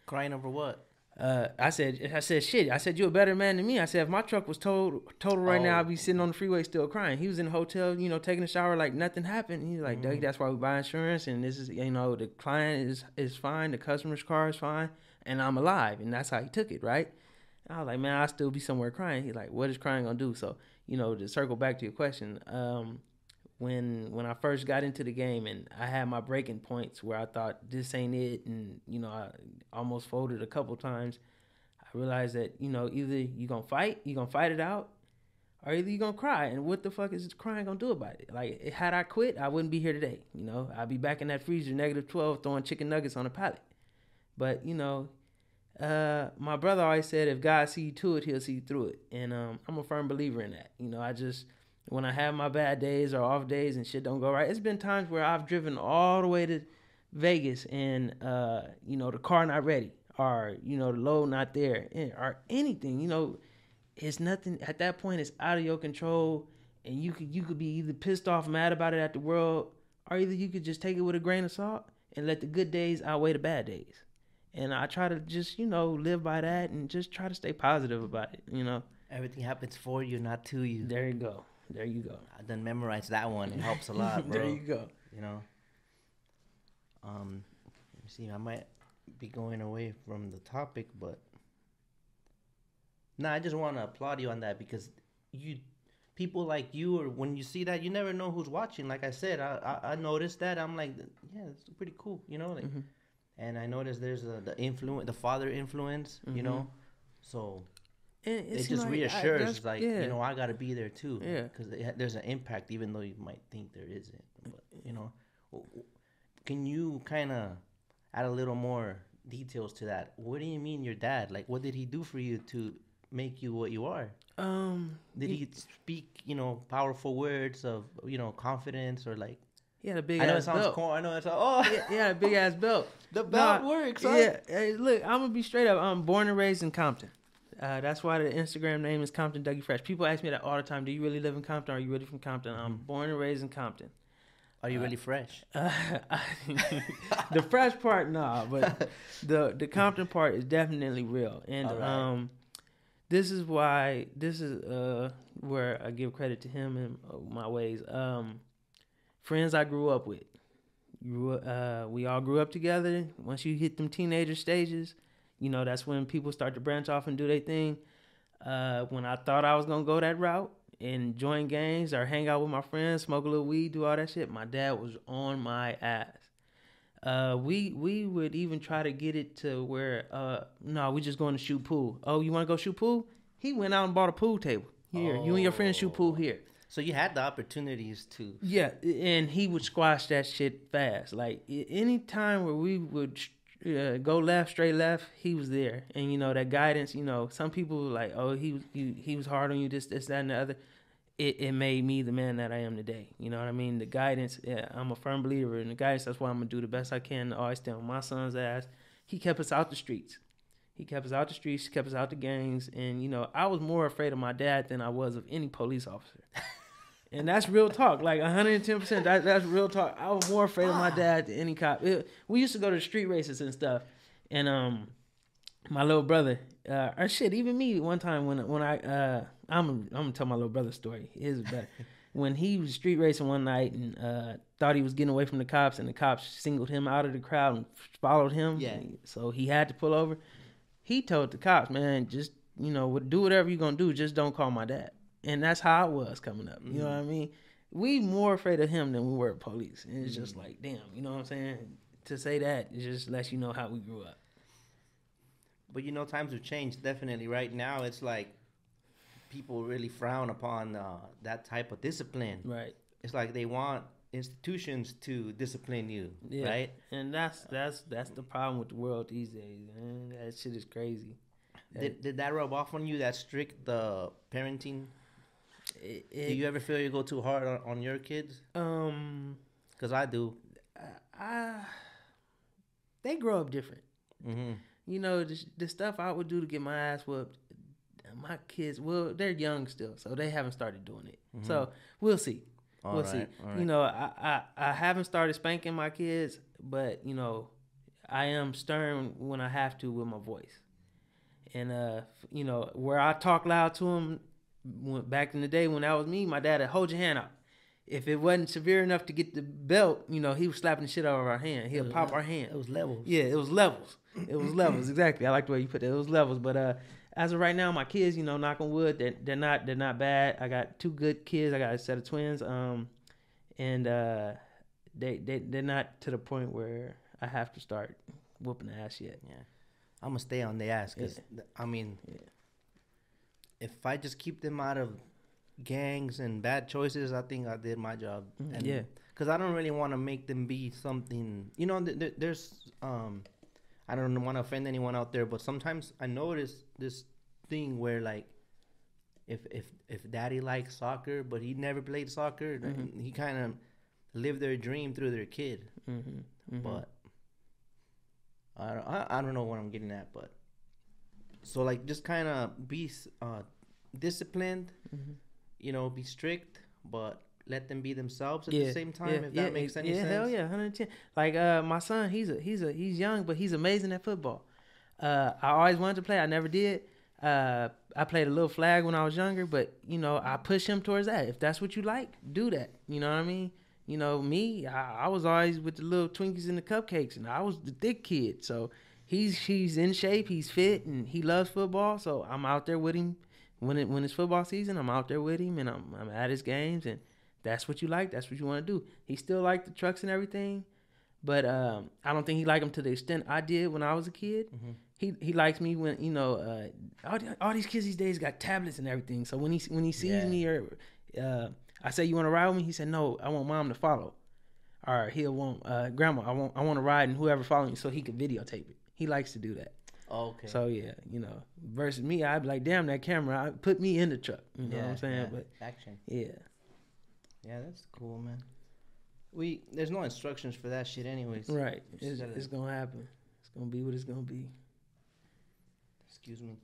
Crying over what? I said, shit. I said, you're a better man than me. I said, if my truck was total right now, I'd be sitting on the freeway still crying. He was in the hotel, you know, taking a shower like nothing happened. He's like, Dougie, that's why we buy insurance. And this is, you know, the client is fine. The customer's car is fine. And I'm alive. And that's how he took it, right? I was like, man, I'll still be somewhere crying. He's like, what is crying gonna do? So, you know, to circle back to your question, when I first got into the game and I had my breaking points where I thought this ain't it, and, you know, I almost folded a couple times, I realized that, you know, either you're gonna fight it out, or either you're gonna cry. And what the fuck is crying gonna do about it? Like, had I quit, I wouldn't be here today. You know, I'd be back in that freezer, -12, throwing chicken nuggets on a pallet. But, you know, my brother always said, if God see you to it, he'll see you through it. And I'm a firm believer in that. You know, when I have my bad days or off days and shit don't go right, it's been times where I've driven all the way to Vegas and, you know, the car not ready, or, you know, the load not there, or anything. You know, it's nothing at that point. It's out of your control, and you could be either pissed off, mad about it at the world, or either you could just take it with a grain of salt and let the good days outweigh the bad days. And I try to just, live by that and just try to stay positive about it. Everything happens for you, not to you. There you go. I done memorized that one. It helps a lot, bro. There you go. Let me see. I might be going away from the topic, but I just want to applaud you on that, because people like you, or when you see that, you never know who's watching. Like I said, I noticed that. I'm like, yeah, it's pretty cool, Mm-hmm. And I noticed there's the father influence, Mm-hmm. so And it just like, reassures, yeah. I got to be there too, Yeah. because there's an impact, even though you might think there isn't. But can you kind of add a little more details to that? What do you mean your dad? Like, what did he do for you to make you what you are? Did he speak, powerful words of, confidence, or like? He had a big I know ass it sounds belt. cool. I know it's oh He had a big ass belt. The belt works. Huh? Yeah. Hey, look, I'm gonna be straight up. I'm born and raised in Compton. That's why the Instagram name is Compton Dougie Fresh. People ask me that all the time. Do you really live in Compton? Are you really from Compton? I'm born and raised in Compton. Are you really fresh? The fresh part, nah, but the Compton part is definitely real. And right. this is where I give credit to him and my ways. Friends I grew up with. We all grew up together. Once you hit them teenager stages, that's when people start to branch off and do their thing. When I thought I was gonna go that route and join gangs or hang out with my friends, smoke a little weed, do all that shit, my dad was on my ass. We would even try to get it to where no, we just going to shoot pool. Oh, you want to go shoot pool? He went out and bought a pool table. Here, you and your friends shoot pool here. So you had the opportunities to. Yeah, and he would squash that shit fast. Like any time where we would go left, straight left, he was there. And that guidance. Some people were like, oh, he was hard on you, this, that, and the other. It made me the man that I am today. You know what I mean? The guidance. Yeah, I'm a firm believer in the guidance. That's why I'm gonna do the best I can to always stay on my son's ass. He kept us out the streets. He kept us out the streets. Kept us out the gangs. And I was more afraid of my dad than I was of any police officer. And that's real talk, like 110%. That's real talk. I was more afraid of my dad than any cop. We used to go to the street races and stuff, and my little brother, or shit, even me. One time when I'm gonna tell my little brother's story. His is better. When he was street racing one night and thought he was getting away from the cops, and the cops singled him out of the crowd and followed him. Yeah. So he had to pull over. He told the cops, man, just do whatever you're gonna do, just don't call my dad. And that's how I was coming up. You know what I mean? We more afraid of him than we were of police. And it's just like, damn, you know what I'm saying? To say that, it just lets you know how we grew up. But times have changed, definitely. Right now, it's like people really frown upon that type of discipline. Right. It's like they want institutions to discipline you, right? And that's the problem with the world these days, man. That shit is crazy. Did that rub off on you, that strict parenting? Do you ever feel you go too hard on your kids? Because I do. They grow up different. Mm-hmm. The stuff I would do to get my ass whooped, my kids, well, they're young still, so they haven't started doing it. Mm-hmm. So we'll see. We'll see. All right. I haven't started spanking my kids, but I am stern when I have to with my voice. And where I talk loud to them, back in the day when that was me, my dad would hold your hand out. If it wasn't severe enough to get the belt, he was slapping the shit out of our hand. He'll pop our hand. It was levels. Yeah, it was levels. It was levels, exactly. I like the way you put that. It was levels. But as of right now, my kids, knock on wood, they're not bad. I got 2 good kids. I got a set of twins. And they're not to the point where I have to start whooping the ass yet. Yeah. I'm going to stay on the ass because, if I just keep them out of gangs and bad choices, I think I did my job. And, because I don't really want to make them be something, there's, I don't want to offend anyone out there, but sometimes I notice this thing where, like, if daddy likes soccer, but he never played soccer, he kind of lived their dream through their kid. But I don't know what I'm getting at, but so like just kind of be disciplined, be strict, but let them be themselves at the same time, if that makes any sense. Hell yeah, 110. Like my son, he's young, but he's amazing at football. I always wanted to play. I never did. I played a little flag when I was younger, but I push him towards that. If that's what you like, do that. You know what I mean? Me, I was always with the little Twinkies and the cupcakes, and I was the thick kid. So he's in shape, he's fit, and he loves football. So I'm out there with him when it's football season. I'm out there with him, and I'm at his games, and that's what you like. That's what you want to do. He still like the trucks and everything, but I don't think he liked them to the extent I did when I was a kid. Mm-hmm. He likes me when all these kids these days got tablets and everything. So when he sees me or I say, you want to ride with me? He said, no, I want mom to follow. Or he'll want grandma. I want to ride and whoever follows me so he could videotape it. He likes to do that. Oh, okay. So yeah, versus me, I'd be like, damn that camera, put me in the truck. You know what I'm saying? Yeah. But action. Yeah. Yeah, that's cool, man. There's no instructions for that shit anyways. Right. It's gonna happen. It's gonna be what it's gonna be. Excuse me.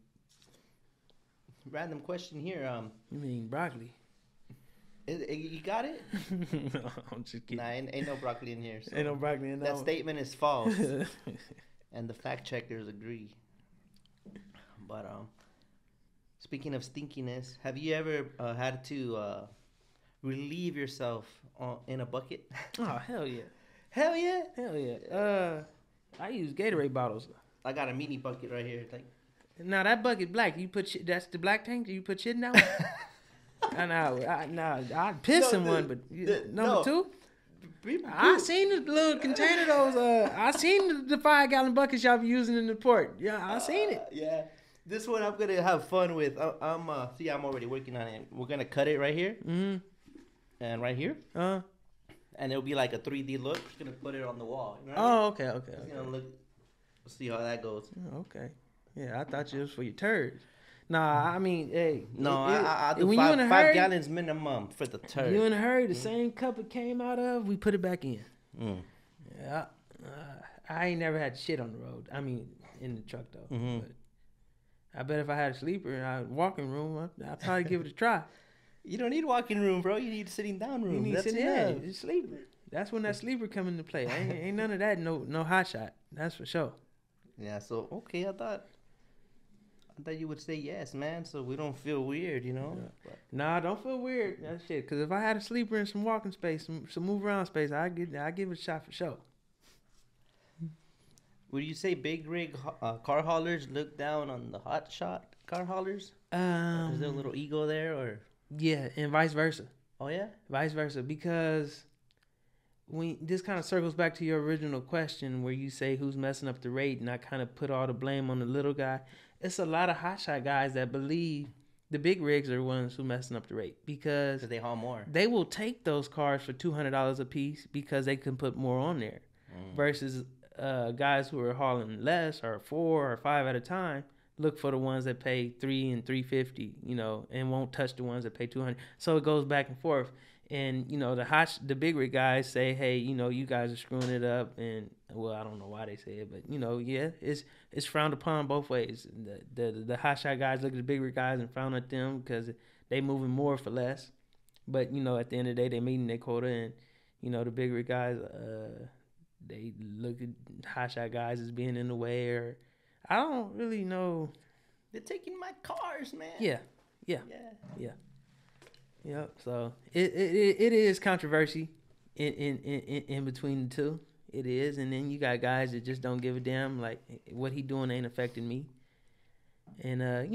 Random question here. You mean broccoli? You got it? No, I'm just kidding. Nah, ain't no broccoli in here. So ain't no broccoli in that statement is false. And the fact checkers agree. But speaking of stinkiness, have you ever had to relieve yourself in a bucket? Oh, hell yeah. Hell yeah? Hell yeah. I use Gatorade bottles. I got a mini bucket right here. Now that bucket black. You put shit, that's the black tank. You put shit in that one? I'd piss in one, but number two. I seen the little container those. I seen the 5-gallon buckets y'all be using in the port. Yeah, I seen it. Yeah, this one I'm gonna have fun with. I'm already working on it. We're gonna cut it right here, and right here, and it'll be like a 3D look. Just gonna put it on the wall. You know what I mean? Okay. It's gonna look. We'll see how that goes. Okay. Yeah, I thought it was for your turds. Nah, I mean, hey. No, I do 5 gallons minimum for the turd. You in a hurry, the same cup it came out of, we put it back in. Yeah. I ain't never had shit on the road. I mean, in the truck, though. Mm-hmm. But I bet if I had a sleeper in a walking room, I'd probably give it a try. You don't need walking room, bro. You need sitting down room. You need sitting down. It's sleeper. That's when that sleeper come into play. Ain't none of that, no hot shot. That's for sure. Yeah, so, okay, I thought you would say yes, man, so we don't feel weird, Yeah. Nah, don't feel weird. That shit. Because if I had a sleeper in some walking space, some move around space, I'd give it a shot for sure. Would you say big rig car haulers look down on the HOTSHOT car haulers? Is there a little ego there, or? Yeah, and vice versa. Oh yeah, vice versa, because this kind of circles back to your original question where you say who's messing up the rate, and I kind of put all the blame on the little guy. It's a lot of hotshot guys that believe the big rigs are the ones who messing up the rate because they haul more. They will take those cars for $200 a piece because they can put more on there, versus guys who are hauling less or 4 or 5 at a time look for the ones that pay $300 and $350, and won't touch the ones that pay $200. So it goes back and forth. And, the big rig guys say, hey, you guys are screwing it up. And, well, I don't know why they say it, but, yeah, it's frowned upon both ways. The hotshot guys look at the big rig guys and frown at them because they moving more for less. But, at the end of the day, they meeting their quota. And, the big rig guys, they look at hotshot guys as being in the way, or I don't really know. They're taking my cars, man. Yeah. Yep. So it is controversy in between the two. It is, and then you got guys that just don't give a damn. Like what he doing ain't affecting me. And a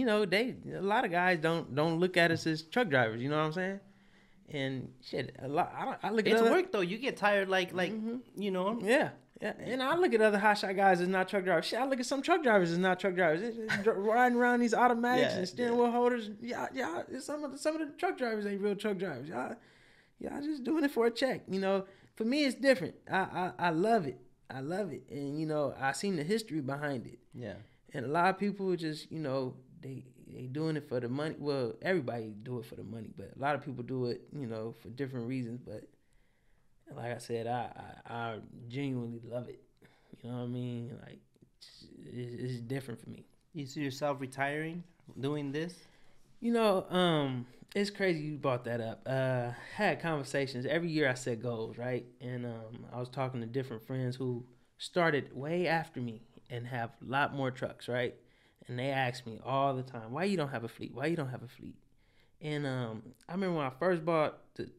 lot of guys don't look at us as truck drivers. You know what I'm saying? And shit, I look at it's work though. You get tired, Yeah. And I look at other hotshot guys as not truck drivers. Shit, I look at some truck drivers as not truck drivers. Riding around these automatics and steering wheel holders. Yeah. Some of the truck drivers ain't real truck drivers. Y'all just doing it for a check. For me it's different. I love it. And I seen the history behind it. Yeah. And a lot of people just they doing it for the money. Well, everybody do it for the money, but a lot of people do it for different reasons. But like I said, I genuinely love it. You know what I mean? Like, it's different for me. You see yourself retiring, doing this? You know, it's crazy you brought that up. Had conversations every year. I set goals, right? And I was talking to different friends who started way after me and have a lot more trucks, right? And they ask me all the time, "Why you don't have a fleet? Why you don't have a fleet?" And I remember when I first bought the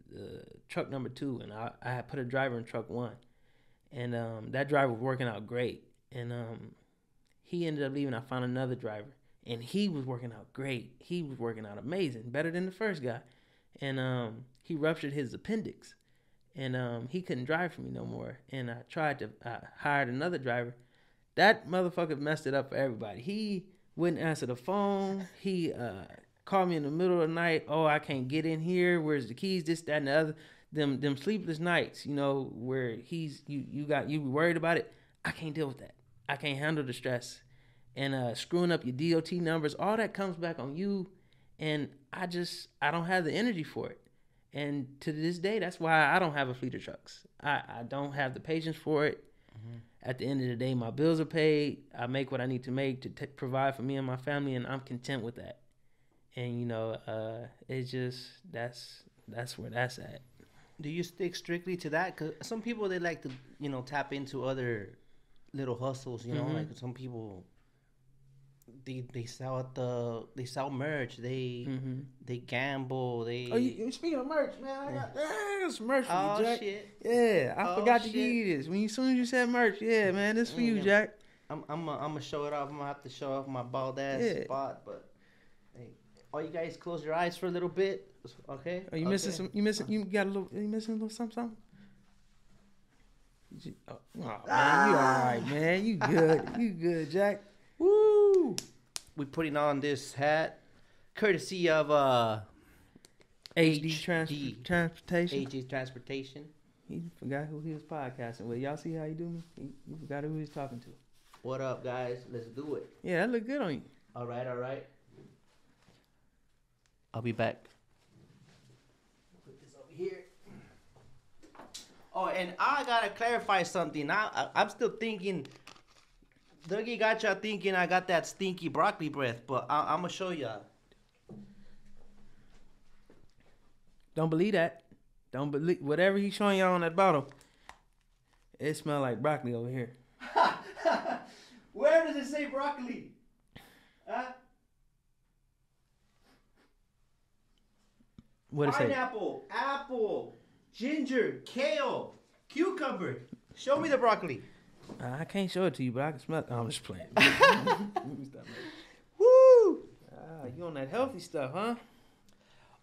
truck number 2, and I had put a driver in truck 1, and that driver was working out great, and he ended up leaving. I found another driver, and he was working out great. He was working out amazing, better than the first guy, and he ruptured his appendix, and he couldn't drive for me no more. And I hired another driver. That motherfucker messed it up for everybody. He wouldn't answer the phone. He called me in the middle of the night. "Oh, I can't get in here. Where's the keys? This, that, and the other." Them sleepless nights, you know, where you worried about it. I can't deal with that. I can't handle the stress. And screwing up your DOT numbers, all that comes back on you. And I don't have the energy for it. And to this day, that's why I don't have a fleet of trucks. I don't have the patience for it. Mm-hmm. At the end of the day, my bills are paid. I make what I need to make to provide for me and my family, and I'm content with that. And, you know, it's just, that's where that's at. Do you stick strictly to that? Because some people, they like to, you know, tap into other little hustles, you know, like some people, they sell merch, they gamble, Speaking of merch, man, I got some merch for you, Jack. Shit. Yeah, I forgot to give you this. As soon as you said merch, yeah, man, this for you, Jack. I'm gonna show it off. I'm gonna have to show off my bald ass spot, but hey, all you guys close your eyes for a little bit, okay? Are you missing some? You missing a little something? Oh man, you all right, man? You good, Jack? Woo! We putting on this hat, courtesy of Transportation. HD Transportation. He forgot who he was podcasting with. Y'all see how he do me? He forgot who he was talking to. What up, guys? Let's do it. Yeah, that look good on you. All right. I'll be back. Put this over here. Oh, and I gotta clarify something. I'm still thinking. Dougie got y'all thinking I got that stinky broccoli breath, but I'm gonna show y'all. Don't believe that. Don't believe whatever he's showing y'all on that bottle. It smells like broccoli over here. Where does it say broccoli? Huh? What it say? Pineapple, apple, ginger, kale, cucumber. Show me the broccoli. I can't show it to you, but I can smell it. Oh, I'm just playing. Woo! You on that healthy stuff, huh?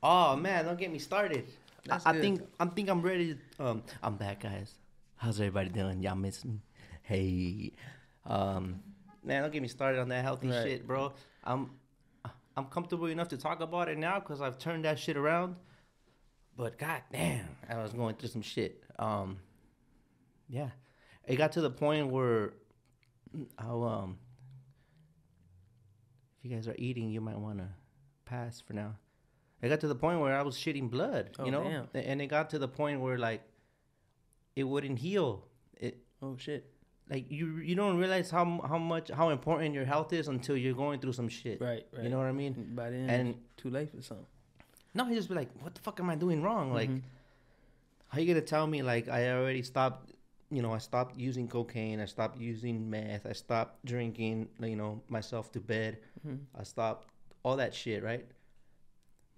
Oh man, don't get me started. I think I'm ready. I'm back, guys. How's everybody doing? Y'all miss me? Hey, man, don't get me started on that healthy shit, bro. I'm comfortable enough to talk about it now because I've turned that shit around. But god damn, I was going through some shit. Yeah, it got to the point where I'll if you guys are eating, you might want to pass for now. It got to the point where I was shitting blood, you know, damn. And it got to the point where like it wouldn't heal. Oh shit. Like you don't realize how important your health is until you're going through some shit. Right. You know what I mean? By then, and it's too late for something. No, you just be like, what the fuck am I doing wrong? Like, how you gonna tell me like I already stopped? You know, I stopped using cocaine. I stopped using meth. I stopped drinking. You know, myself to bed. I stopped all that shit, right?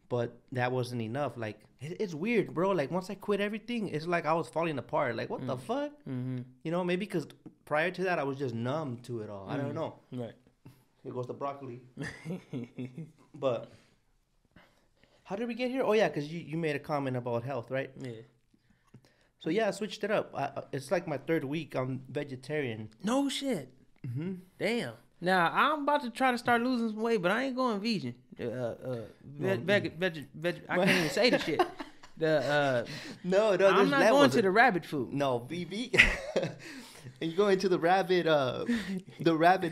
But that wasn't enough. Like, it's weird, bro. Like, once I quit everything, it's like I was falling apart. Like, what the fuck? You know, maybe because prior to that, I was just numb to it all. I don't know. Right. Here goes the broccoli. But how did we get here? Oh, yeah, because you made a comment about health, right? Yeah. So, yeah, I switched it up. It's like my third week. I'm vegetarian. No shit. Damn. Now, I'm about to try to start losing some weight, but I ain't going vegan. I can't even say the shit. No, I'm not going to the rabbit food. No, BB. And you go into the rabbit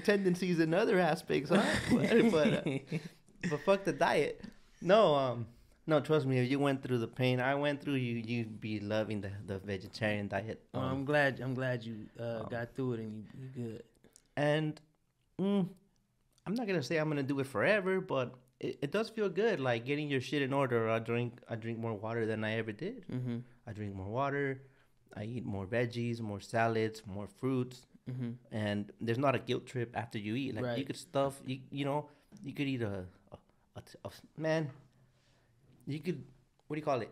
tendencies and other aspects, huh? But fuck the diet. No, trust me. If you went through the pain I went through, you'd be loving the vegetarian diet. I'm glad you got through it and you good. And I'm not gonna say I'm gonna do it forever, but it does feel good, like getting your shit in order. I drink more water than I ever did. Mm-hmm. I drink more water. I eat more veggies, more salads, more fruits, Mm-hmm. and there's not a guilt trip after you eat. Like you Right. could stuff, you know, you could eat man. You could, what do you call it?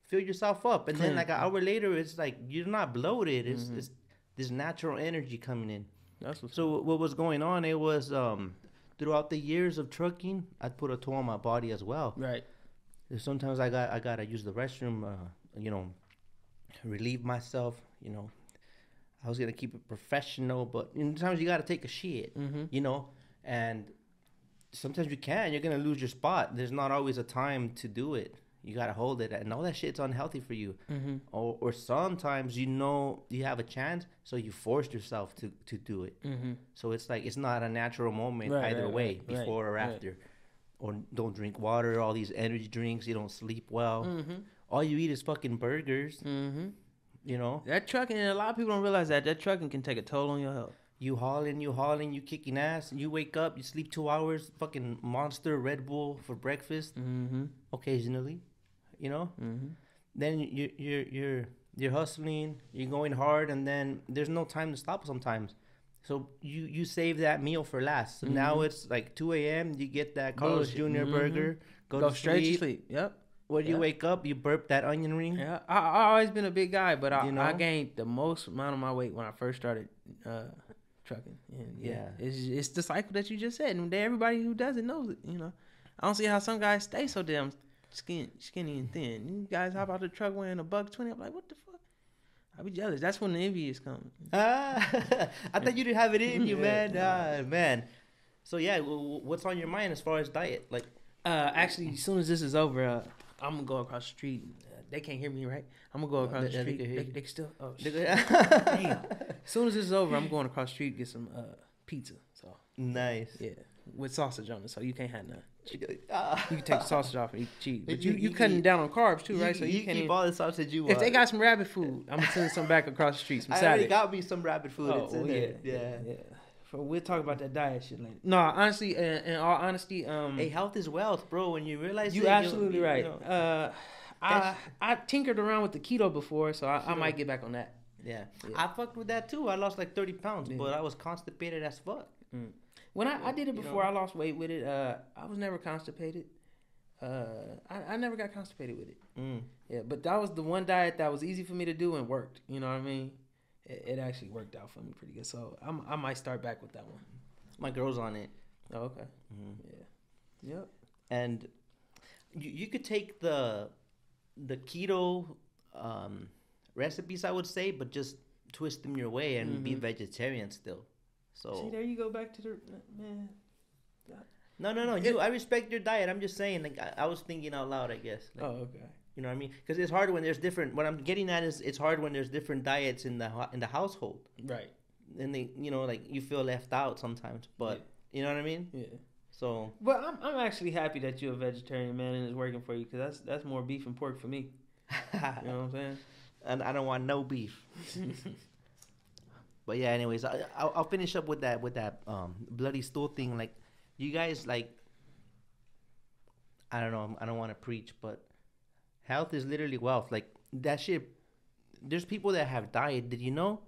Fill yourself up, and then Clean. like an hour later, it's like you're not bloated. Mhm. It's this natural energy coming in. That's what's So what was going on? It was throughout the years of trucking, I put a toll on my body as well. right. Sometimes I gotta use the restroom, you know, relieve myself. You know, I was gonna keep it professional, but sometimes you gotta take a shit. Mm-hmm. You know, and sometimes you can. You're gonna lose your spot. There's not always a time to do it. You gotta hold it, and all that shit's unhealthy for you. Mm-hmm. Or sometimes you know you have a chance, so you forced yourself to do it. Mm-hmm. So it's like it's not a natural moment Right, either right, way, right, before or right. after. Or don't drink water, all these energy drinks, you don't sleep well. Mm-hmm. All you eat is fucking burgers, Mm-hmm. you know? That trucking, and a lot of people don't realize that trucking can take a toll on your health. You hauling, you kicking ass. You wake up, you sleep 2 hours, fucking Monster, Red Bull for breakfast, Mm-hmm. occasionally, you know? Mm-hmm. Then you're hustling, you're going hard, and then there's no time to stop sometimes. So you save that meal for last. So now Mhm. it's like 2 a.m. You get that Carlos Bullshit. Jr. Mhm. burger, go to straight sleep. to sleep. Yep. When you Yeah. wake up, you burp that onion ring. Yeah. I always been a big guy, but I, You know? I gained the most amount of my weight when I first started trucking. And Yeah. It's the cycle that you just said, and everybody who does it knows it. You know, I don't see how some guys stay so damn skinny and thin. You guys hop out the truck wearing $120. I'm like, what the fuck? I be jealous. That's when the envious come. I thought you didn't have it in you, Yeah. man. Man. So yeah, what's on your mind as far as diet? Like, Actually, as soon as this is over, I'm gonna go across the street. They can't hear me, right? I'm gonna go across the they street. can hear you. They can still. Oh shit. nice. Damn. As soon as this is over, I'm going across the street to get some pizza. So yeah, with sausage on it, so you can't have none. You can take the sausage off and eat cheese, but you cutting down on carbs too, right? So you can't keep even, all the sausage you if want. they got some rabbit food, I'm gonna send some back across the street. Some I already salad. got me some rabbit food. Oh, It's in well, there. yeah. We'll talk about that diet shit later. No, honestly, in all honesty, Hey, health is wealth, bro. When you realize you it, absolutely you right. know. I tinkered around with the keto before, so I might get back on that. Yeah. Yeah. I fucked with that too. I lost like 30 pounds, Yeah. but I was constipated as fuck. When I did it You before, know. I lost weight with it. I was never constipated. I never got constipated with it. Yeah, but that was the one diet that was easy for me to do and worked. You know what I mean? It actually worked out for me pretty good. So I might start back with that one. My girl's on it. Oh, okay. Yeah. Yep. And you could take the keto recipes, I would say, but just twist them your way and be Mhm. vegetarian still. So See, there you go back to the man. no. I respect your diet. I'm just saying, like I was thinking out loud, I guess. Like, Oh, okay. you know what I mean? Because it's hard when there's different. What I'm getting at is it's hard when there's different diets in the household, Right. and they, you know, like you feel left out sometimes. But you know what I mean? Yeah. So But I'm actually happy that you're a vegetarian, man, and it's working for you, because that's more beef and pork for me. You know what I'm saying? and I don't want no beef. But yeah, anyways, I'll finish up with that bloody stool thing. Like, you guys, like, I don't know, I don't want to preach, but health is literally wealth. Like, that shit. There's people that have died. Did you know?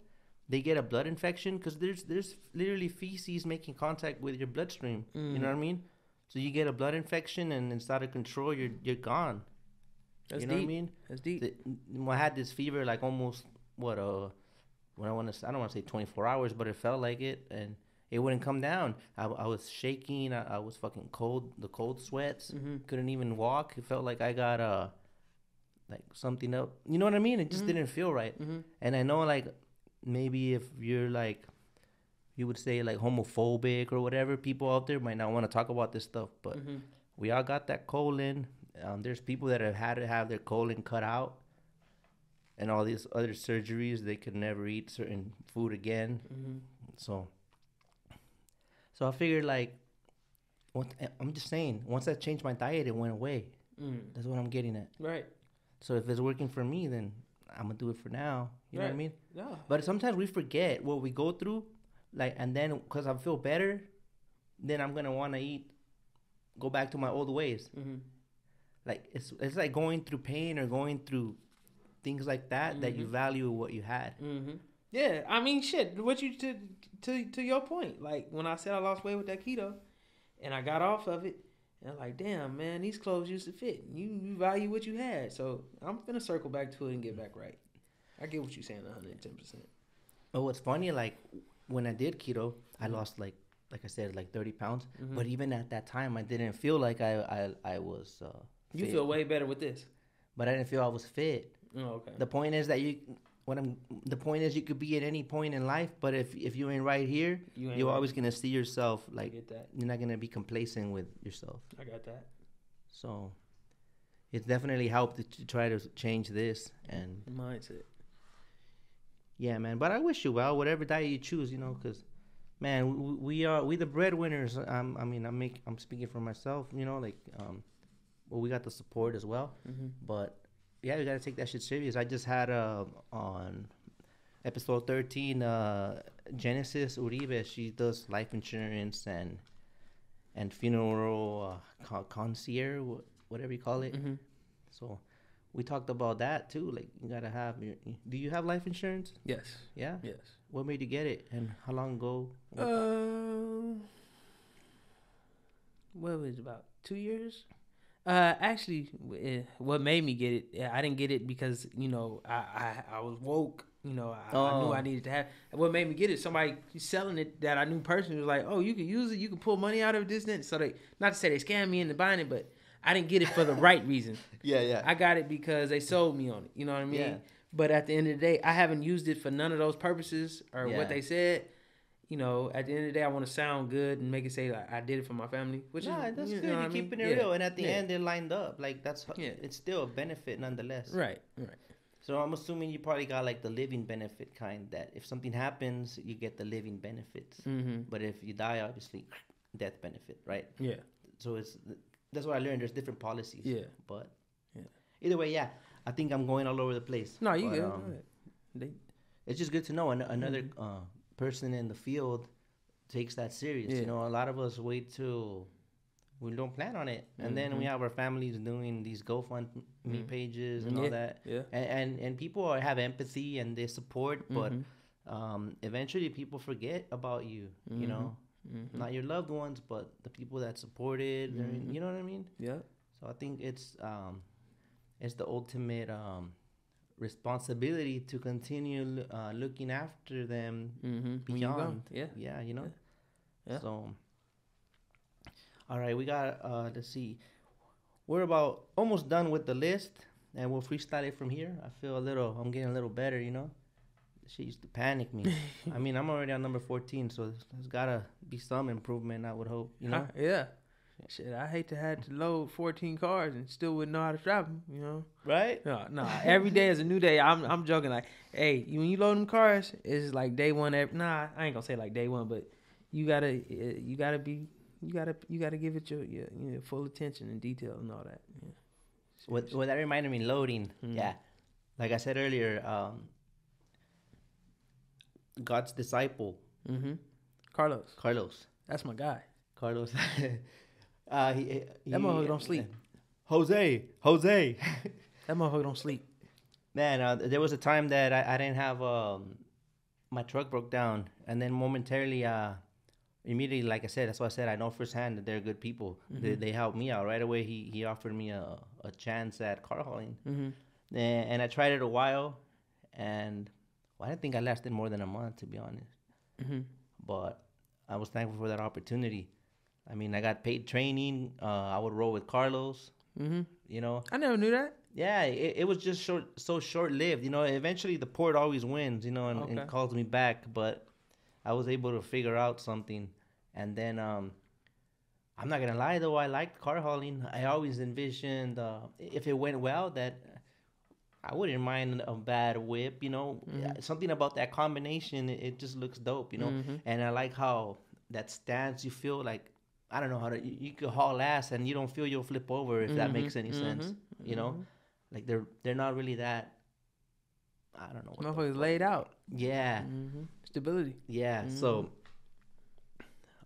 They get a blood infection because there's literally feces making contact with your bloodstream. You know what I mean? So you get a blood infection and it's out of control. You're gone. That's You know deep. what I mean? That's deep. I had this fever like almost I don't want to say 24 hours, but it felt like it, and it wouldn't come down. I was shaking. I was fucking cold. The cold sweats. Couldn't even walk. It felt like I got like something up. You know what I mean? It just didn't feel right. And I know, like, maybe if you're like, you would say like homophobic or whatever, people out there might not want to talk about this stuff, but we all got that colon. There's people that have had to have their colon cut out and all these other surgeries. They could never eat certain food again. So I figured, like, I'm just saying, once I changed my diet, it went away. That's what I'm getting at. Right. So if it's working for me, then I'm gonna do it for now. You know what I Right. mean? Yeah. But sometimes we forget what we go through, like, and then because I feel better, then I'm gonna want to eat go back to my old ways. Mm-hmm. Like it's like going through pain or going through things like that that you value what you had. Mm-hmm. Yeah, I mean, shit. What you to your point? Like when I said I lost weight with that keto, and I got off of it, and I'm like, damn, man, these clothes used to fit. You value what you had, so I'm gonna circle back to it and get back right. I get what you're saying, 110%. But what's funny, like when I did keto, I lost like I said, like 30 pounds. But even at that time, I didn't feel like I was. You fit. feel way better with this. But I didn't feel I was fit. Oh, okay. The point is that the point is you could be at any point in life, but if you ain't right here, you're always gonna see yourself like you're not gonna be complacent with yourself. I got that. So it's definitely helped to try to change this and mindset. Yeah, man. But I wish you well, whatever diet you choose, you know, because man, we the breadwinners. I mean, I'm speaking for myself, you know, like well, we got the support as well, but. Yeah, we gotta take that shit serious. I just had on episode 13, Genesis Uribe. She does life insurance and funeral concierge, whatever you call it. So we talked about that too. Like you gotta have your. Do you have life insurance? Yes. Yeah. Yes. What made you get it, and how long ago? What was it, about 2 years? Actually, what made me get it, I didn't get it because, you know, I was woke, you know, I knew I needed to have. What made me get it, somebody selling it that I knew personally was like, oh, you can use it, you can pull money out of it, this and that. So they, not to say they scammed me into buying it, but I didn't get it for the right reason. Yeah. I got it because they sold me on it, you know what I mean? Yeah. But at the end of the day, I haven't used it for none of those purposes or what they said. You know, at the end of the day, I want to sound good and make it say like I did it for my family, which is that's good. You know You're keeping it real, and at the end, they're lined up. Like it's still a benefit nonetheless. Right. So I'm assuming you probably got like the living benefit kind that if something happens, you get the living benefits. But if you die, obviously, death benefit, right? Yeah. So that's what I learned. There's different policies. Yeah. But either way, yeah, I think I'm going all over the place. No, you good. It's just good to know another. Person in the field takes that serious. You know, a lot of us wait till we don't plan on it, and then we have our families doing these GoFundMe pages and all that. Yeah. And people have empathy and they support, but eventually people forget about you. You know, not your loved ones, but the people that supported. You know what I mean? Yeah. So I think it's the ultimate. Responsibility to continue looking after them beyond. Yeah, you know. Yeah. So, all right, we got. Let's see, we're about almost done with the list, and we'll freestyle it from here. I'm getting a little better, you know. She used to panic me. I mean, I'm already on number 14, so there's gotta be some improvement. I would hope, you know. Yeah. Shit, I hate to have to load 14 cars and still wouldn't know how to drive them, you know? Right? No. Every day is a new day. I'm joking. Like, hey, when you load them cars, it's like day one. I ain't gonna say like day one, but you gotta give it your full attention and detail and all that. Yeah. What that reminded me, loading. Yeah, like I said earlier, God's disciple. Carlos. That's my guy. Carlos. That motherfucker don't sleep. Jose. That motherfucker don't sleep. Man, there was a time that I didn't have my truck broke down, and then momentarily, immediately, like I said, that's why I said I know firsthand that they're good people. They helped me out right away. He offered me a chance at car hauling, and I tried it a while, and I didn't think I lasted more than a month, to be honest. But I was thankful for that opportunity. I mean, I got paid training. I would roll with Carlos. You know, I never knew that. Yeah, it was just so short-lived. You know, eventually the port always wins. You know, and calls me back. But I was able to figure out something, and then I'm not gonna lie though, I liked car hauling. I always envisioned if it went well that I wouldn't mind a bad whip. You know, something about that combination. It just looks dope. You know, and I like how that stance. You feel like. I don't know how to. You could haul ass and you don't feel you'll flip over if that makes any sense. You know, like they're not really that. I don't know. Motherfuckers laid out. Yeah. Stability. Yeah. So.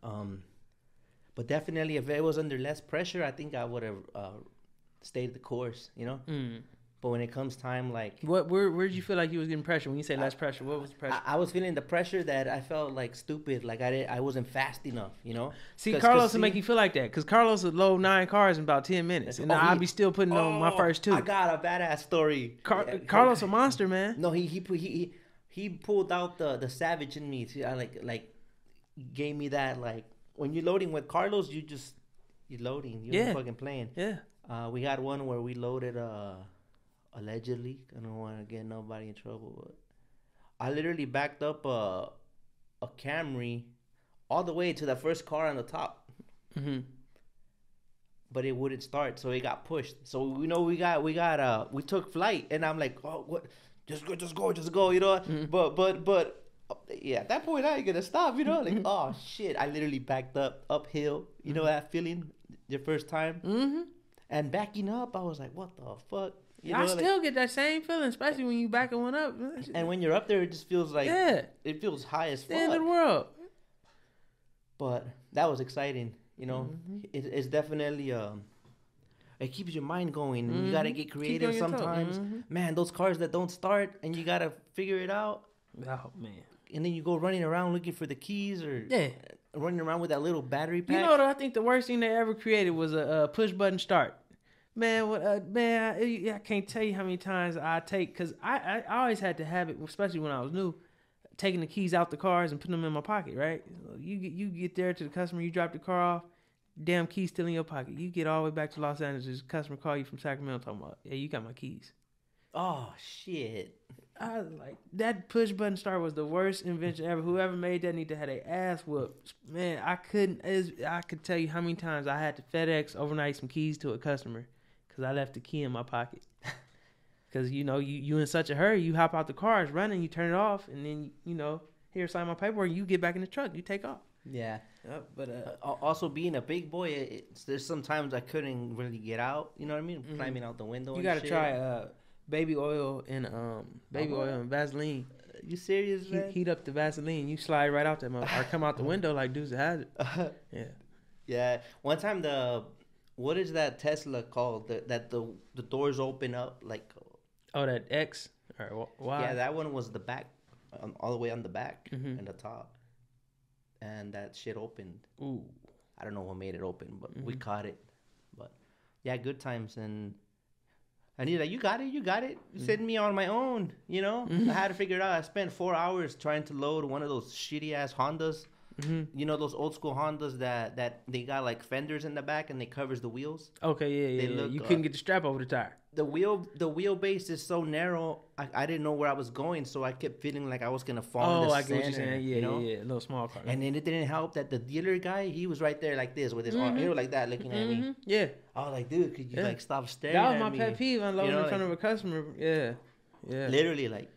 But But definitely, if it was under less pressure, I think I would have stayed the course, you know. But when it comes time, like, where did you feel like you was getting pressure when you say less pressure? What was the pressure? I was feeling the pressure that I felt like stupid, like I wasn't fast enough, you know. See, Carlos will make you feel like that because Carlos would load 9 cars in about 10 minutes, and I'll be still putting on my first 2. I got a badass story. Carlos a monster, man. No, he pulled out the savage in me. See, I like gave me that, like, when you're loading with Carlos, you're loading. You're fucking playing. Yeah. We had one where we loaded allegedly. I don't want to get nobody in trouble, but I literally backed up a Camry all the way to the first car on the top. But it wouldn't start, so it got pushed. So we took flight, and I'm like, oh, what? Just go, you know. But yeah, at that point I ain't gonna stop, you know. Like, oh shit, I literally backed up uphill. You know that feeling, your first time. And backing up, I was like, what the fuck? You know, I still get that same feeling, especially when you backing one up. And when you're up there, it just feels like it feels high as fuck. End of the world. But that was exciting, you know. It's definitely it keeps your mind going. You gotta get creative sometimes. Man, those cars that don't start and you gotta figure it out. Oh man. And then you go running around looking for the keys or running around with that little battery pack. You know what? I think the worst thing they ever created was a push button start. Man, I can't tell you how many times I take, because I always had to have it, especially when I was new, taking the keys out the cars and putting them in my pocket, right? You get there to the customer, you drop the car off, damn keys still in your pocket. You get all the way back to Los Angeles, customer call you from Sacramento talking about, yeah, you got my keys. Oh, shit. I like that push button start was the worst invention ever. Whoever made that need to have their ass whooped. Man, I could tell you how many times I had to FedEx overnight some keys to a customer because I left the key in my pocket. Because, you know, you in such a hurry, you hop out the car, it's running, you turn it off, and then, you know, here, sign my paperwork, you get back in the truck, you take off. Yeah. But also being a big boy, there's sometimes I couldn't really get out, you know what I mean? Climbing out the window. You got to try baby oil and Vaseline. You serious, man? Heat up the Vaseline. You slide right out that motherfucker. Or come out the window like Deuce had it. Yeah. Yeah. One time what is that Tesla called? That the doors open up like. Oh, that X or Y. Yeah, that one was the back, all the way on the back and the top, and that shit opened. Ooh. I don't know what made it open, but we caught it. But yeah, good times. And he's like, you got it. You sent me on my own, you know? I had to figure it out. I spent 4 hours trying to load one of those shitty-ass Hondas. You know, those old-school Hondas that they got, like, fenders in the back and they covers the wheels? Okay, yeah. You couldn't get the strap over the tire. The wheelbase is so narrow, I didn't know where I was going, so I kept feeling like I was going to fall in the center. Oh, I get what you're saying. Yeah, you know? yeah, a little small car. And then it didn't help that the dealer guy, he was right there like this with his arm. He was like that looking at me. Yeah. I was like, dude, could you, like, stop staring at me? That was my pet peeve, unloading in front of a customer. Yeah. Literally, like.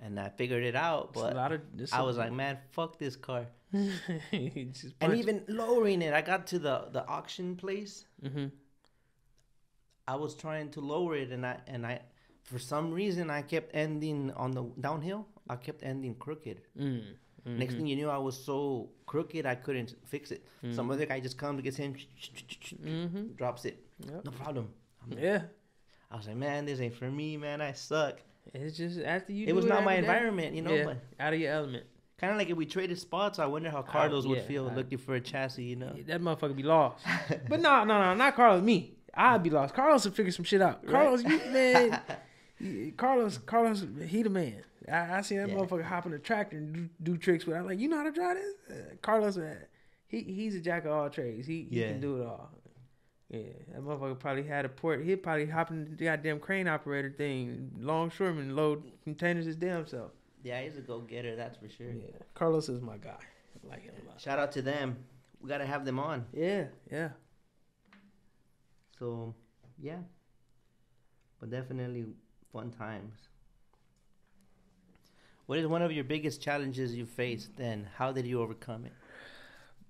And I figured it out, but I was like, man, fuck this car. And even lowering it, I got to the auction place. I was trying to lower it, and I for some reason I kept ending on the downhill. I kept ending crooked. Next thing you knew, I was so crooked I couldn't fix it. Some other guy just comes, gets him, drops it. No problem. I was like, man, this ain't for me, man. I suck. It's just after you. It was not my environment, you know. Yeah, out of your element. Kind of like if we traded spots, I wonder how Carlos would feel looking for a chassis, you know. Yeah, that motherfucker be lost. But no, not Carlos. Me, I'd be lost. Carlos would figure some shit out. Right? Carlos, you man. Carlos, he the man. I see that motherfucker hop in the tractor and do tricks with it. I'm like, you know how to drive this? Carlos, man, he's a jack of all trades. He can do it all. Yeah, that motherfucker probably had a port. He'd probably hop in the goddamn crane operator thing, longshoreman, load containers his damn self. Yeah, he's a go-getter, that's for sure. Yeah, Carlos is my guy. I like him a lot. Shout out to them. We got to have them on. Yeah. So, yeah. But definitely fun times. What is one of your biggest challenges you faced, and how did you overcome it?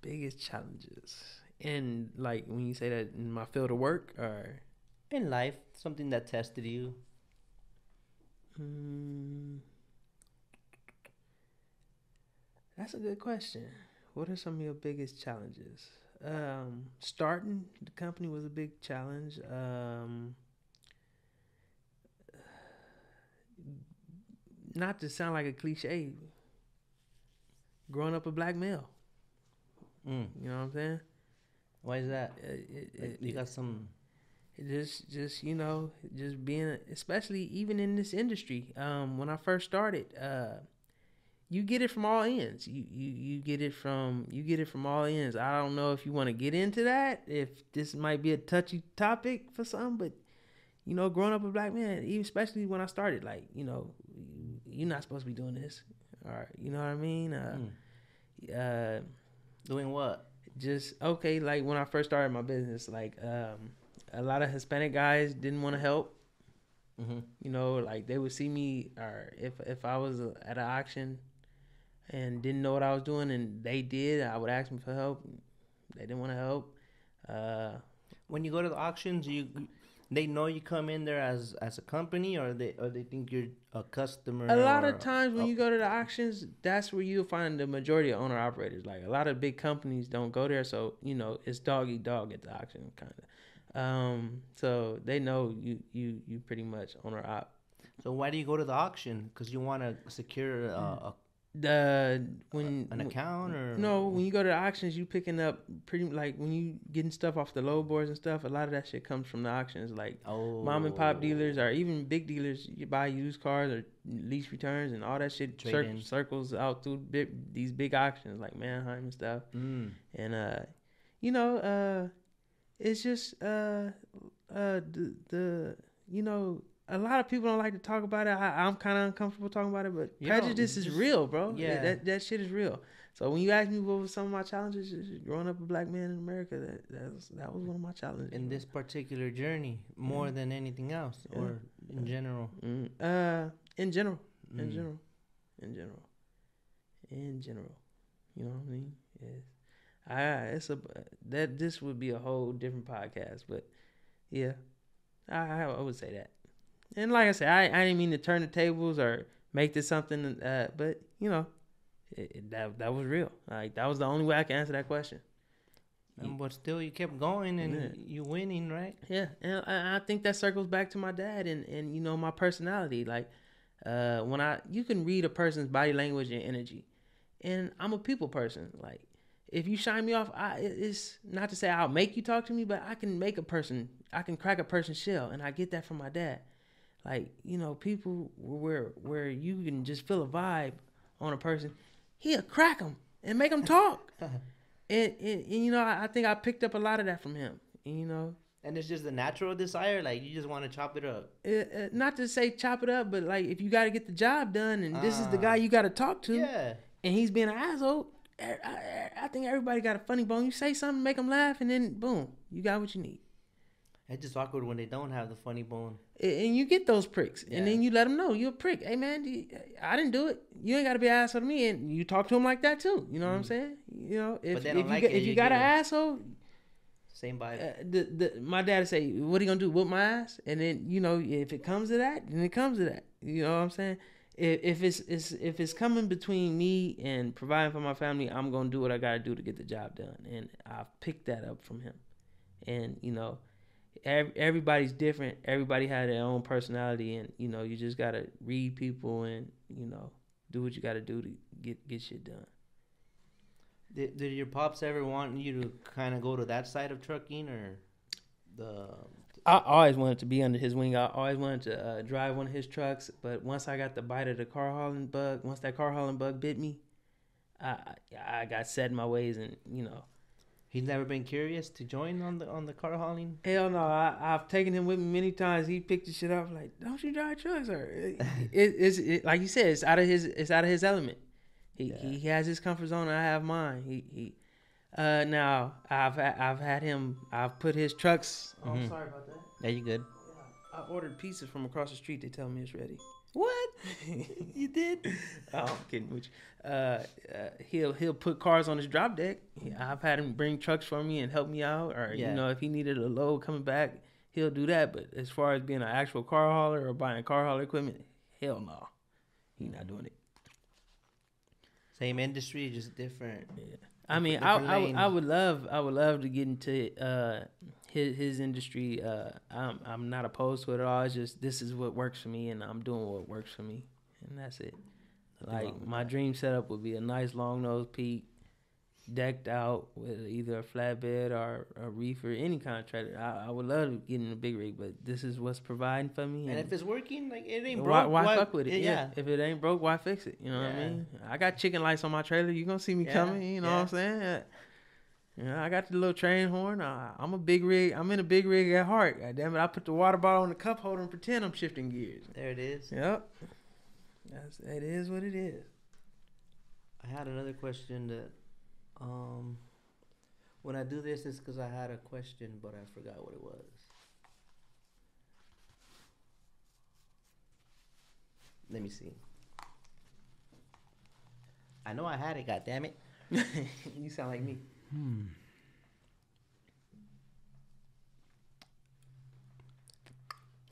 Biggest challenges? And, like, when you say that in my field of work, or? In life, something that tested you. That's a good question. What are some of your biggest challenges? Starting the company was a big challenge. Not to sound like a cliche, growing up a black male. Mm. You know what I'm saying? Why is that? You got some. Just you know, just being, especially even in this industry. When I first started, you get it from all ends. You get it from all ends. I don't know if you want to get into that, if this might be a touchy topic for some, but you know, growing up a black man, even especially when I started, like, you know, you're not supposed to be doing this. All right, you know what I mean? Doing what? Just okay, like when I first started my business, like a lot of Hispanic guys didn't want to help. Mm-hmm. You know, like they would see me, or if I was at an auction and didn't know what I was doing, and they did, I would ask them for help. They didn't want to help. When you go to the auctions, they know you come in there as a company, or they think you're a customer. A lot of times when you go to the auctions, that's where you'll find the majority of owner operators. Like a lot of big companies don't go there, so you know it's dog eat dog at the auction, kind of. So they know you pretty much owner op. So why do you go to the auction? Because you want to secure an account, or no? When you go to the auctions, you picking up pretty, like when you getting stuff off the load boards and stuff. A lot of that shit comes from the auctions, like mom and pop dealers, or even big dealers. You buy used cars or lease returns and all that shit circles out through these big auctions like Manheim and stuff. And you know, it's just the you know. A lot of people don't like to talk about it. I'm kind of uncomfortable talking about it, but prejudice is real, bro. Yeah, that shit is real. So when you ask me what was some of my challenges, growing up a black man in America, that was one of my challenges. In this particular journey, more than anything else, or in general? In general. You know what I mean? This would be a whole different podcast, but yeah, I would say that. And like I said, I didn't mean to turn the tables or make this something, but you know, that was real. Like that was the only way I can answer that question. But still, you kept going and you winning, right? Yeah, and I think that circles back to my dad and you know my personality. Like you can read a person's body language and energy, and I'm a people person. Like if you shine me off, it's not to say I'll make you talk to me, but I can crack a person's shell, and I get that from my dad. Like, you know, people where you can just feel a vibe on a person, he'll crack them and make them talk. and you know, I think I picked up a lot of that from him. And, you know, and it's just a natural desire, like you just want to chop it up. Not to say chop it up, but like if you got to get the job done, and this is the guy you got to talk to, and he's being an asshole. I think everybody got a funny bone. You say something, make them laugh, and then boom, you got what you need. It's just awkward when they don't have the funny bone. And you get those pricks. Yeah. And then you let them know you're a prick. Hey, man, I didn't do it. You ain't got to be an asshole to me. And you talk to them like that, too. You know what I'm saying? You know, if you got an asshole. Same vibe. My dad would say, what are you going to do, whoop my ass? And then, you know, if it comes to that, then it comes to that. You know what I'm saying? If it's coming between me and providing for my family, I'm going to do what I got to do to get the job done. And I've picked that up from him. And, you know, everybody's different. Everybody had their own personality, and you know you just gotta read people and you know do what you gotta do to get shit done. Did your pops ever want you to kind of go to that side of trucking, or the? I always wanted to be under his wing. I always wanted to drive one of his trucks, but once I got the bite of the car hauling bug, once that car hauling bug bit me, I got set in my ways, and you know. He's never been curious to join on the car hauling? Hell no. I've taken him with me many times. He picked the shit up like, don't you drive trucks? Or it's like you said, it's out of his element. He has his comfort zone and I have mine. Now I've put his trucks. Oh, I'm sorry about that. Yeah, you good. I ordered pizza from across the street. They tell me it's ready. What? You did? Oh, I'm kidding with you. He'll put cars on his drop deck. I've had him bring trucks for me and help me out, or you know if he needed a load coming back, he'll do that. But as far as being an actual car hauler or buying car hauler equipment, hell no, he's not doing it. Same industry, just different. Yeah. I mean, I would love to get into his industry. I'm not opposed to it at all. It's just this is what works for me, and I'm doing what works for me, and that's it. Like my dream setup would be a nice long nose peak, decked out with either a flatbed or a reefer, any kind of trailer. I would love to get in a big rig, but this is what's providing for me. And if it's working, like it ain't broke, why fuck with it? Yeah. If it ain't broke, why fix it? You know what I mean? I got chicken lights on my trailer. You gonna see me coming? You know what I'm saying? I got the little train horn. I'm a big rig. I'm in a big rig at heart. God damn it! I put the water bottle on the cup holder and pretend I'm shifting gears. There it is. Yep. It is what it is. I had another question that, when I do this, it's because I had a question, but I forgot what it was. Let me see. I know I had it. God damn it! You sound like me.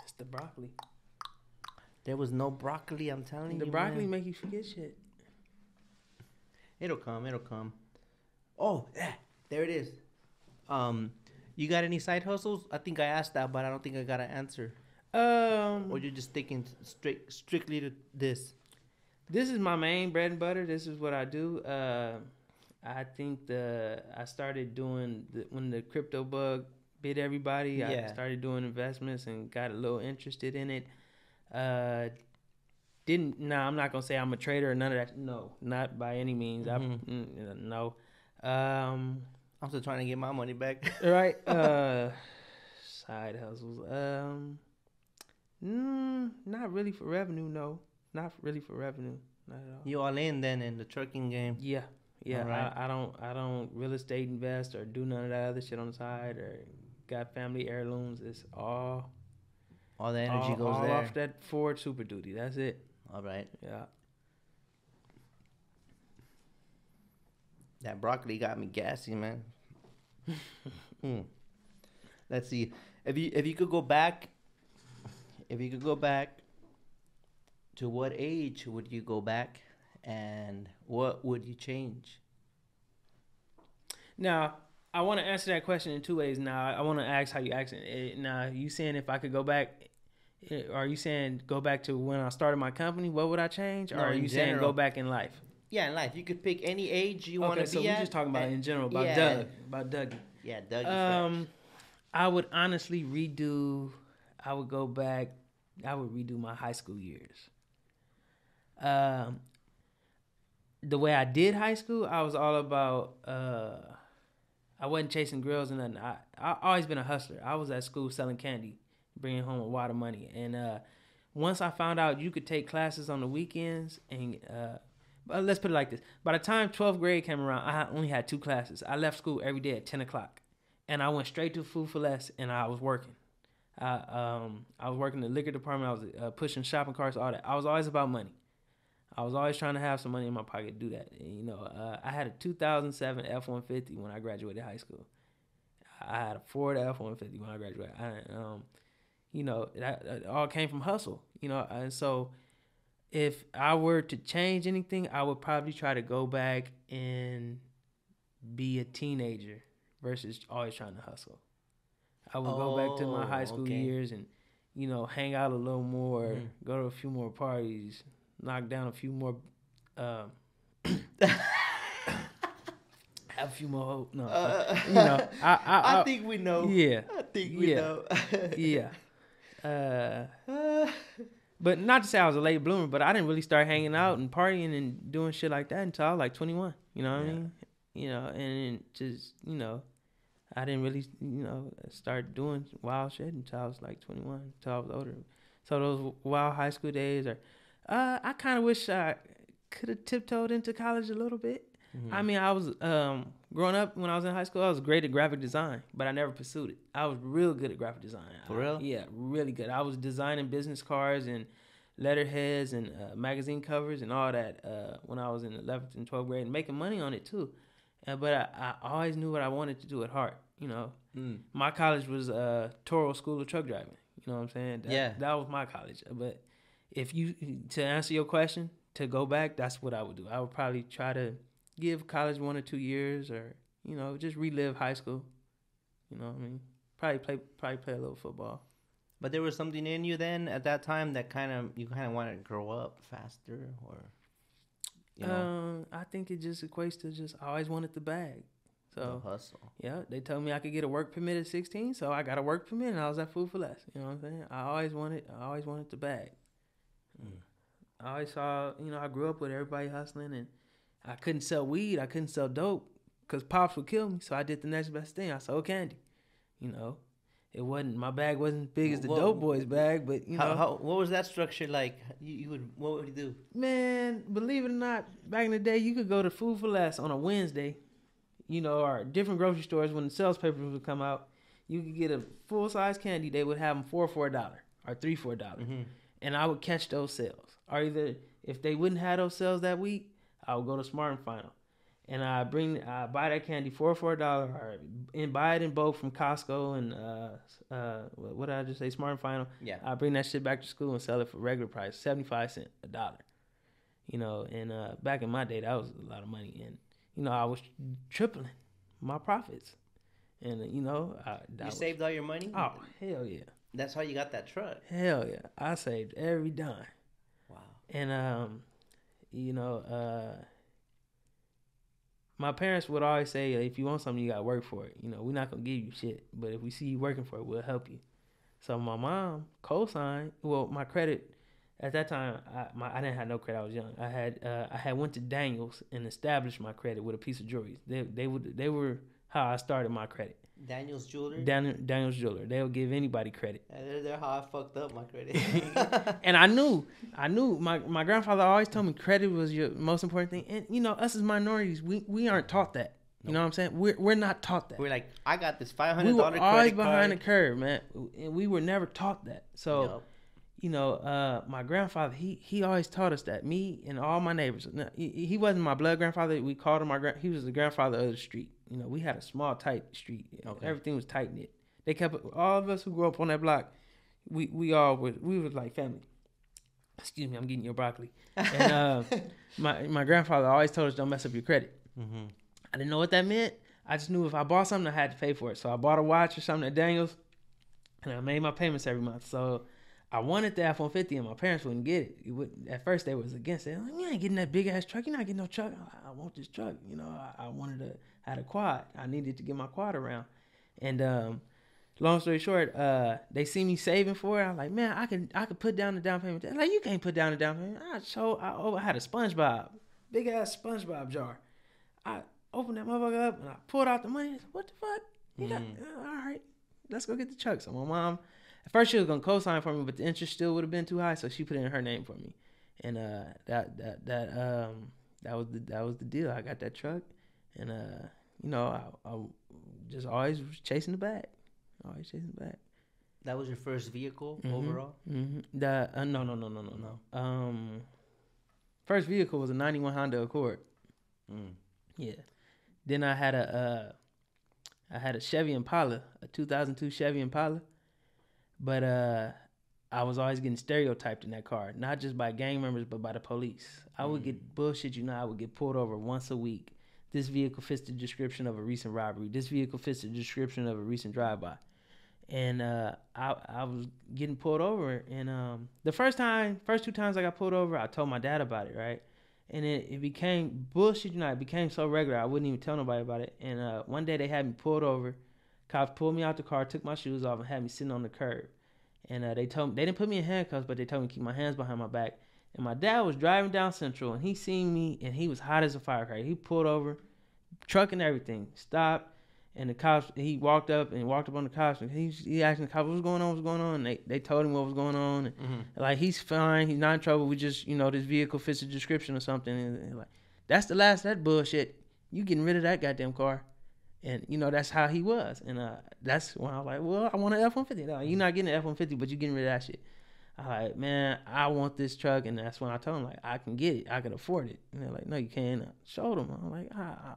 It's the broccoli. There was no broccoli. I'm telling you. The broccoli make you forget shit. It'll come. It'll come. Oh, yeah, there it is. You got any side hustles? I think I asked that, but I don't think I got an answer. Or you're just sticking strictly to this? This is my main bread and butter. This is what I do. I think I started doing when the crypto bug bit everybody. I started doing investments and got a little interested in it. I'm not gonna say I'm a trader or none of that. No, not by any means. No. I'm still trying to get my money back. Right. Side hustles. Not really for revenue. No, not really for revenue. Not at all. You all in then in the trucking game? Yeah. Right. I don't real estate invest or do none of that other shit on the side or got family heirlooms. It's all the energy goes all there. off that Ford Super Duty. That's it. All right. Yeah. That broccoli got me gassy, man. Let's see. If you could go back, to what age would you go back, and what would you change? Now, I want to answer that question in two ways. Now, I want to ask how you ask it. Now, you saying if I could go back, are you saying go back to when I started my company? What would I change? Or are you saying go back in life? Yeah, in life. You could pick any age you want to be so we're just talking about in general, about Dougie. Yeah, Dougie Fresh. I would honestly I would redo my high school years. The way I did high school, I was all about, I wasn't chasing girls and nothing. I always been a hustler. I was at school selling candy, bringing home a wad of money. And once I found out you could take classes on the weekends and... let's put it like this. By the time 12th grade came around, I only had 2 classes. I left school every day at 10 o'clock. And I went straight to Food for Less, and I was working. I was working in the liquor department. I was pushing shopping carts, all that. I was always about money. I was always trying to have some money in my pocket to do that. And, I had a 2007 F-150 when I graduated high school. I had a Ford F-150 when I graduated. It all came from hustle, and so... If I were to change anything, I would probably try to go back and be a teenager versus always trying to hustle. I would go back to my high school years and, hang out a little more, go to a few more parties, knock down a few more, have a few more. No, I think we know. Yeah, I think we know. Yeah. But not to say I was a late bloomer, but I didn't really start hanging out and partying and doing shit like that until I was like 21. You know what I mean? And just, I didn't really, start doing wild shit until I was like 21, until I was older. So those wild high school days I kind of wish I could have tiptoed into college a little bit. Mm-hmm. I mean, I was, growing up when I was in high school, I was great at graphic design, but I never pursued it. I was real good at graphic design. For real? Yeah, really good. I was designing business cards and letterheads and magazine covers and all that when I was in 11th and 12th grade and making money on it too. But I always knew what I wanted to do at heart, My college was Toro School of Truck Driving. You know what I'm saying? That was my college. But to answer your question, to go back, that's what I would do. I would probably try to give college 1 or 2 years, or just relive high school. You know what I mean? Probably play a little football. But there was something in you then at that time that you kind of wanted to grow up faster, or I think it just equates to just I always wanted the bag. So the hustle. Yeah, they told me I could get a work permit at 16, so I got a work permit, and I was at Food for Less. You know what I'm saying? I always wanted the bag. I always saw, I grew up with everybody hustling, and I couldn't sell weed, I couldn't sell dope, because Pops would kill me. So I did the next best thing. I sold candy. My bag wasn't big as the dope boys bag, but what was that structure like? What would you do? Man, believe it or not, back in the day, you could go to Food for Less on a Wednesday, or different grocery stores when the sales papers would come out. You could get a full size candy. They would have them for $4 or $3 for $1, and I would catch those sales. Or either if they wouldn't have those sales that week, I would go to Smart and Final. And I buy that candy for $4, and buy it in bulk from Costco and what did I just say? Smart and Final. Yeah. I bring that shit back to school and sell it for regular price, 75 cents, $1. And back in my day, that was a lot of money, and I was tripling my profits, and you saved all your money. Oh hell yeah! That's how you got that truck. Hell yeah! I saved every dime. Wow. And my parents would always say, if you want something, you got to work for it. We're not going to give you shit, but if we see you working for it, we'll help you. So my mom co-signed, my credit, at that time, I didn't have no credit. I was young. I had went to Daniels and established my credit with a piece of jewelry. They were how I started my credit. Daniel's Jeweler? Daniel's Jeweler. They'll give anybody credit. They're how I fucked up my credit. And I knew. My grandfather always told me credit was your most important thing. And, us as minorities, we aren't taught that. You know what I'm saying? We're not taught that. We're like, I got this $500 credit card. We were always behind the curve, man. And we were never taught that. So, my grandfather, he always taught us that. Me and all my neighbors. He wasn't my blood grandfather. We called him he was the grandfather of the street. We had a small, tight street. Okay. Everything was tight knit. They kept all of us who grew up on that block. We were like family. Excuse me, I'm getting your broccoli. And my grandfather always told us, don't mess up your credit. Mm-hmm. I didn't know what that meant. I just knew if I bought something, I had to pay for it. So I bought a watch or something at Daniels, and I made my payments every month. So I wanted the F-150, and my parents wouldn't get it. At first, they was against it. Like, you ain't getting that big-ass truck. You're not getting no truck. I want this truck. I had a quad. I needed to get my quad around. And long story short, they see me saving for it. I'm like, man, I could put down the down payment. They're like, you can't put down the down payment. I had a SpongeBob, big-ass SpongeBob jar. I opened that motherfucker up, and I pulled out the money. I said, what the fuck? All right, let's go get the truck. So my mom, at first she was going to co-sign for me, but the interest still would have been too high, so she put it in her name for me. And that was the deal. I got that truck, and I just always was chasing the bag. Always chasing the bag. That was your first vehicle overall? Mm-hmm. No. First vehicle was a 91 Honda Accord. Yeah. Then I had a Chevy Impala, a 2002 Chevy Impala. But I was always getting stereotyped in that car, not just by gang members, but by the police. I would get bullshit, I would get pulled over once a week. This vehicle fits the description of a recent robbery. This vehicle fits the description of a recent drive-by. And I was getting pulled over. And the first 2 times I got pulled over, I told my dad about it, right? And it became bullshit, it became so regular, I wouldn't even tell nobody about it. And one day they had me pulled over. Cops pulled me out the car, took my shoes off, and had me sitting on the curb. And they told me, they didn't put me in handcuffs, but they told me to keep my hands behind my back. And my dad was driving down Central, and he seen me, and he was hot as a firecracker. He pulled over, truck and everything, stopped, and the cops, he walked up on the cops, and he asked the cops, what's going on? And they told him what was going on. And like, he's fine, he's not in trouble, we just, this vehicle fits the description or something. And like, that's the last of that bullshit. You getting rid of that goddamn car. And, that's how he was. And that's when I was like, well, I want an F-150. Like, you're not getting an F-150, but you're getting rid of that shit. I like, man, I want this truck. And that's when I told him, like, I can get it. I can afford it. And they're like, no, you can't. I showed them. I'm like,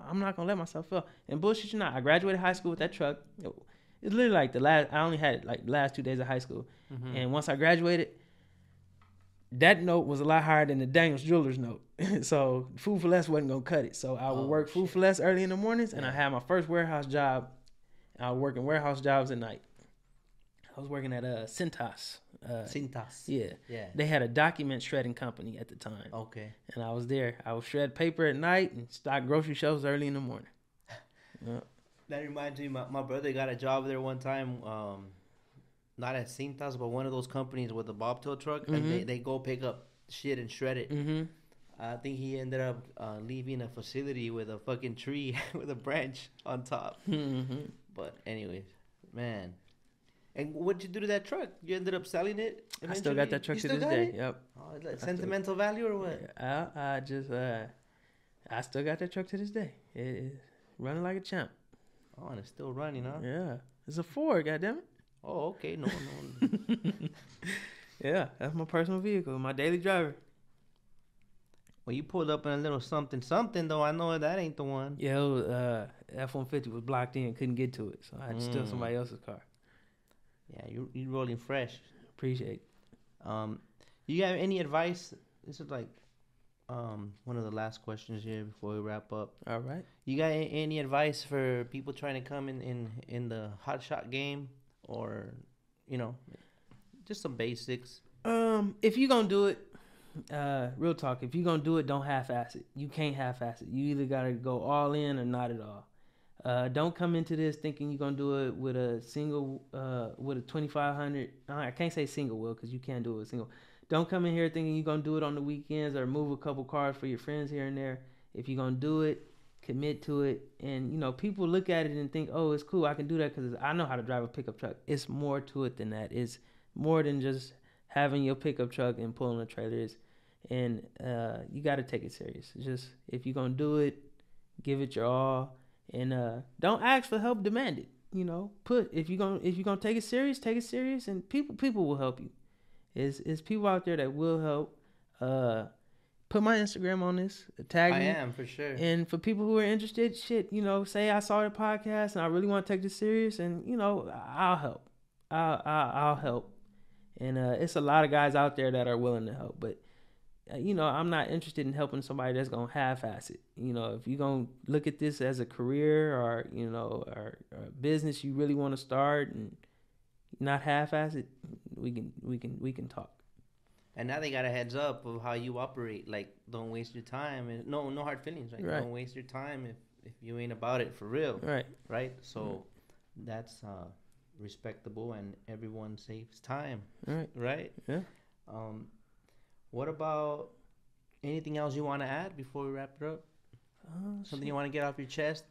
I'm not going to let myself fail. And bullshit, I graduated high school with that truck. It's literally like I only had it like the last 2 days of high school. And once I graduated, that note was a lot higher than the Daniels Jewelers note. So Food for Less wasn't going to cut it. So I would work Food for Less early in the mornings, and I had my first warehouse job. I was working warehouse jobs at night. I was working at Cintas. Cintas. Yeah. Yeah. They had a document shredding company at the time. Okay. And I was there. I would shred paper at night and stock grocery shelves early in the morning. That reminds me, my brother got a job there one time, not at Cintas, but one of those companies with a bobtail truck, and they go pick up shit and shred it. I think he ended up leaving a facility with a fucking tree with a branch on top. But anyways, man. And what'd you do to that truck? You ended up selling it eventually? I still got that truck to this day. Yep. Oh, is that sentimental value or what? I still got that truck to this day. It's running like a champ. Oh, and it's still running, huh? Yeah. It's a Ford, goddammit. Oh, okay. No. Yeah, that's my personal vehicle, my daily driver. Well, you pulled up in a little something, though. I know that ain't the one. Yeah, F-150 was blocked in, couldn't get to it, so I had to steal somebody else's car. Yeah, you rolling fresh. Appreciate it. You got any advice? This is like one of the last questions here before we wrap up. All right. You got any advice for people trying to come in the hot shot game, or just some basics? If you're gonna do it, real talk, if you're gonna do it, don't half-ass it. You can't half-ass it. You either gotta go all in or not at all. Don't come into this thinking you're gonna do it with a single, with a 2500. I can't say single wheel because you can't do it with single. Don't come in here thinking you're gonna do it on the weekends or move a couple cars for your friends here and there. If you're gonna do it, commit to it. And people look at it and think, oh, it's cool, I can do that because I know how to drive a pickup truck. It's more to it than that. It's more than just having your pickup truck and pulling a trailer. And you got to take it serious. Just if you're gonna do it, give it your all. And don't ask for help, demand it. If you're gonna take it serious, and people will help you. It's people out there that will help. Put my Instagram on this, tag me. I am for sure. And for people who are interested, say I saw the podcast and I really want to take this serious, and I'll help. I'll help. And it's a lot of guys out there that are willing to help, but I'm not interested in helping somebody that's gonna half-ass it. If you're gonna look at this as a career or or a business you really want to start and not half-ass it, we can talk. And now they got a heads up of how you operate. Like, don't waste your time. And no hard feelings. Right? Don't waste your time if you ain't about it for real. Right. So that's respectable, and everyone saves time. Right. Yeah. What about anything else you want to add before we wrap it up? Something you want to get off your chest?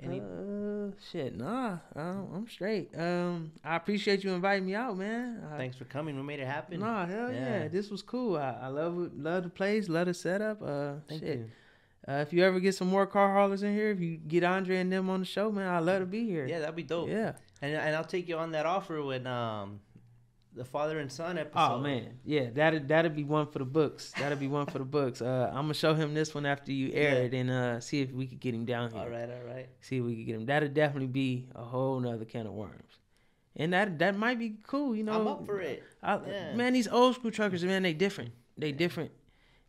Nah, I'm straight. I appreciate you inviting me out, man. Thanks for coming. We made it happen. Nah, hell yeah. This was cool. I love the place, love the setup. Thank you. If you ever get some more car haulers in here, if you get Andre and them on the show, man, I'd love to be here. Yeah, that'd be dope. Yeah. And I'll take you on that offer when the father and son episode. Oh man, yeah, that'd be one for the books. I'm gonna show him this one after you air it and see if we could get him down here. All right. See if we could get him. That'd definitely be a whole nother can of worms, and that might be cool. I'm up for it. Man, these old school truckers, man, they different.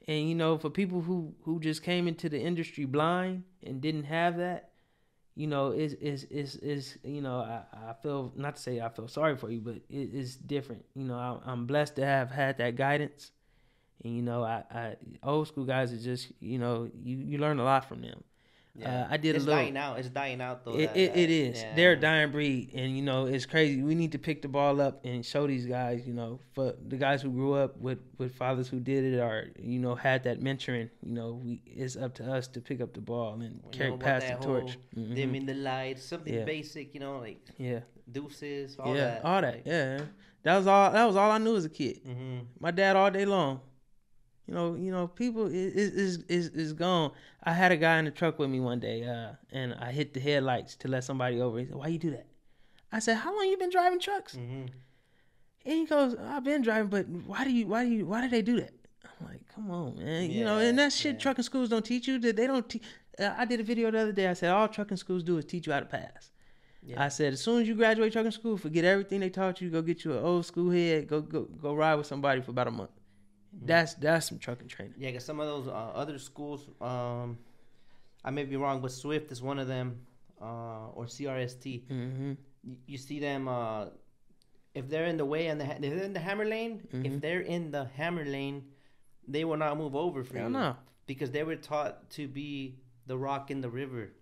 And for people who just came into the industry blind and didn't have that. I feel, not to say I feel sorry for you, but it's different. I'm blessed to have had that guidance, and I old school guys are just you learn a lot from them. Yeah. It's dying out though. It is. Yeah. They're a dying breed, and it's crazy. We need to pick the ball up and show these guys. For the guys who grew up with fathers who did it or had that mentoring. It's up to us to pick up the ball and pass the torch. Dimming the lights, something basic. Like deuces, all that. All that. Yeah, that was all I knew as a kid. My dad all day long. People is gone. I had a guy in the truck with me one day, and I hit the headlights to let somebody over. He said, "Why you do that?" I said, "How long you been driving trucks?" And he goes, "I've been driving, but why do they do that?" I'm like, "Come on, man, and that shit trucking schools don't teach you. That they don't. I did a video the other day. I said all trucking schools do is teach you how to pass. I said, as soon as you graduate trucking school, forget everything they taught you. Go get you an old school head. Go ride with somebody for about a month. That's some trucking training. Yeah, because some of those other schools, I may be wrong, but Swift is one of them, or CRST. Mm-hmm. You see them, if they're in the way and if they're in the hammer lane, if they're in the hammer lane, they will not move over for you. No. Because they were taught to be the rock in the river.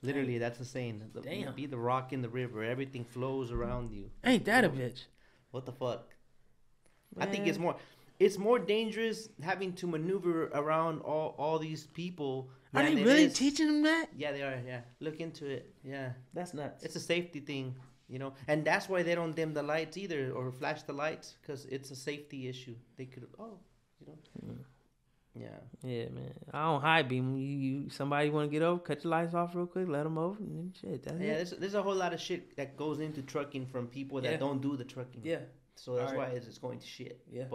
Literally, that's the saying. Damn. Be the rock in the river. Everything flows around you. Ain't that a bitch? What the fuck? Man. I think it's more dangerous having to maneuver around all these people. Are they really teaching them that? Yeah, they are. Yeah, look into it. Yeah, that's nuts. It's a safety thing, and that's why they don't dim the lights either or flash the lights, because it's a safety issue. They could, Yeah, man. I don't high beam. You somebody want to get over, cut your lights off real quick, let them over, and then shit. That's it. There's a whole lot of shit that goes into trucking from people that don't do the trucking. Yeah. So that's why it's going to shit. Yeah.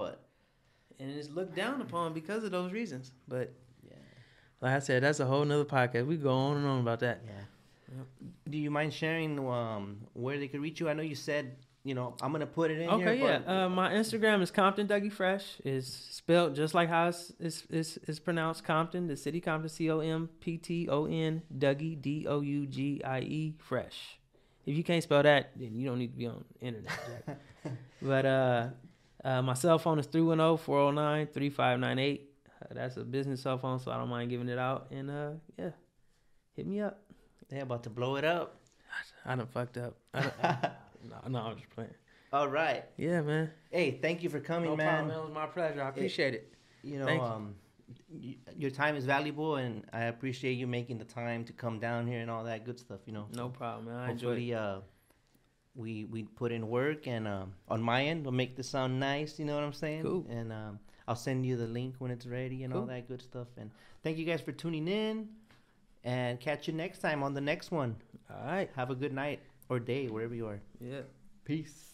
And it's looked down upon because of those reasons. But yeah, like I said, that's a whole nother podcast. We go on and on about that. Yeah. Yep. Do you mind sharing where they could reach you? I know you said, I'm gonna put it in here. Okay, yeah. My Instagram is Compton Dougie Fresh. Is spelled just like how it's pronounced. Compton, the city Compton, COMPTON, Dougie DOUGIE Fresh. If you can't spell that, then you don't need to be on the internet. But my cell phone is 310-409-3598. That's a business cell phone, so I don't mind giving it out. And hit me up. They're about to blow it up. I done fucked up. No, I'm just playing. All right. Yeah, man. Hey, thank you for coming, no man. Problem, man. It was my pleasure. I appreciate it. Your time is valuable, and I appreciate you making the time to come down here and all that good stuff. No problem, man. Hopefully, we put in work, and on my end, we'll make this sound nice. You know what I'm saying? Cool. And I'll send you the link when it's ready and all that good stuff. And thank you guys for tuning in, and catch you next time on the next one. All right. Have a good night or day wherever you are. Yeah. Peace.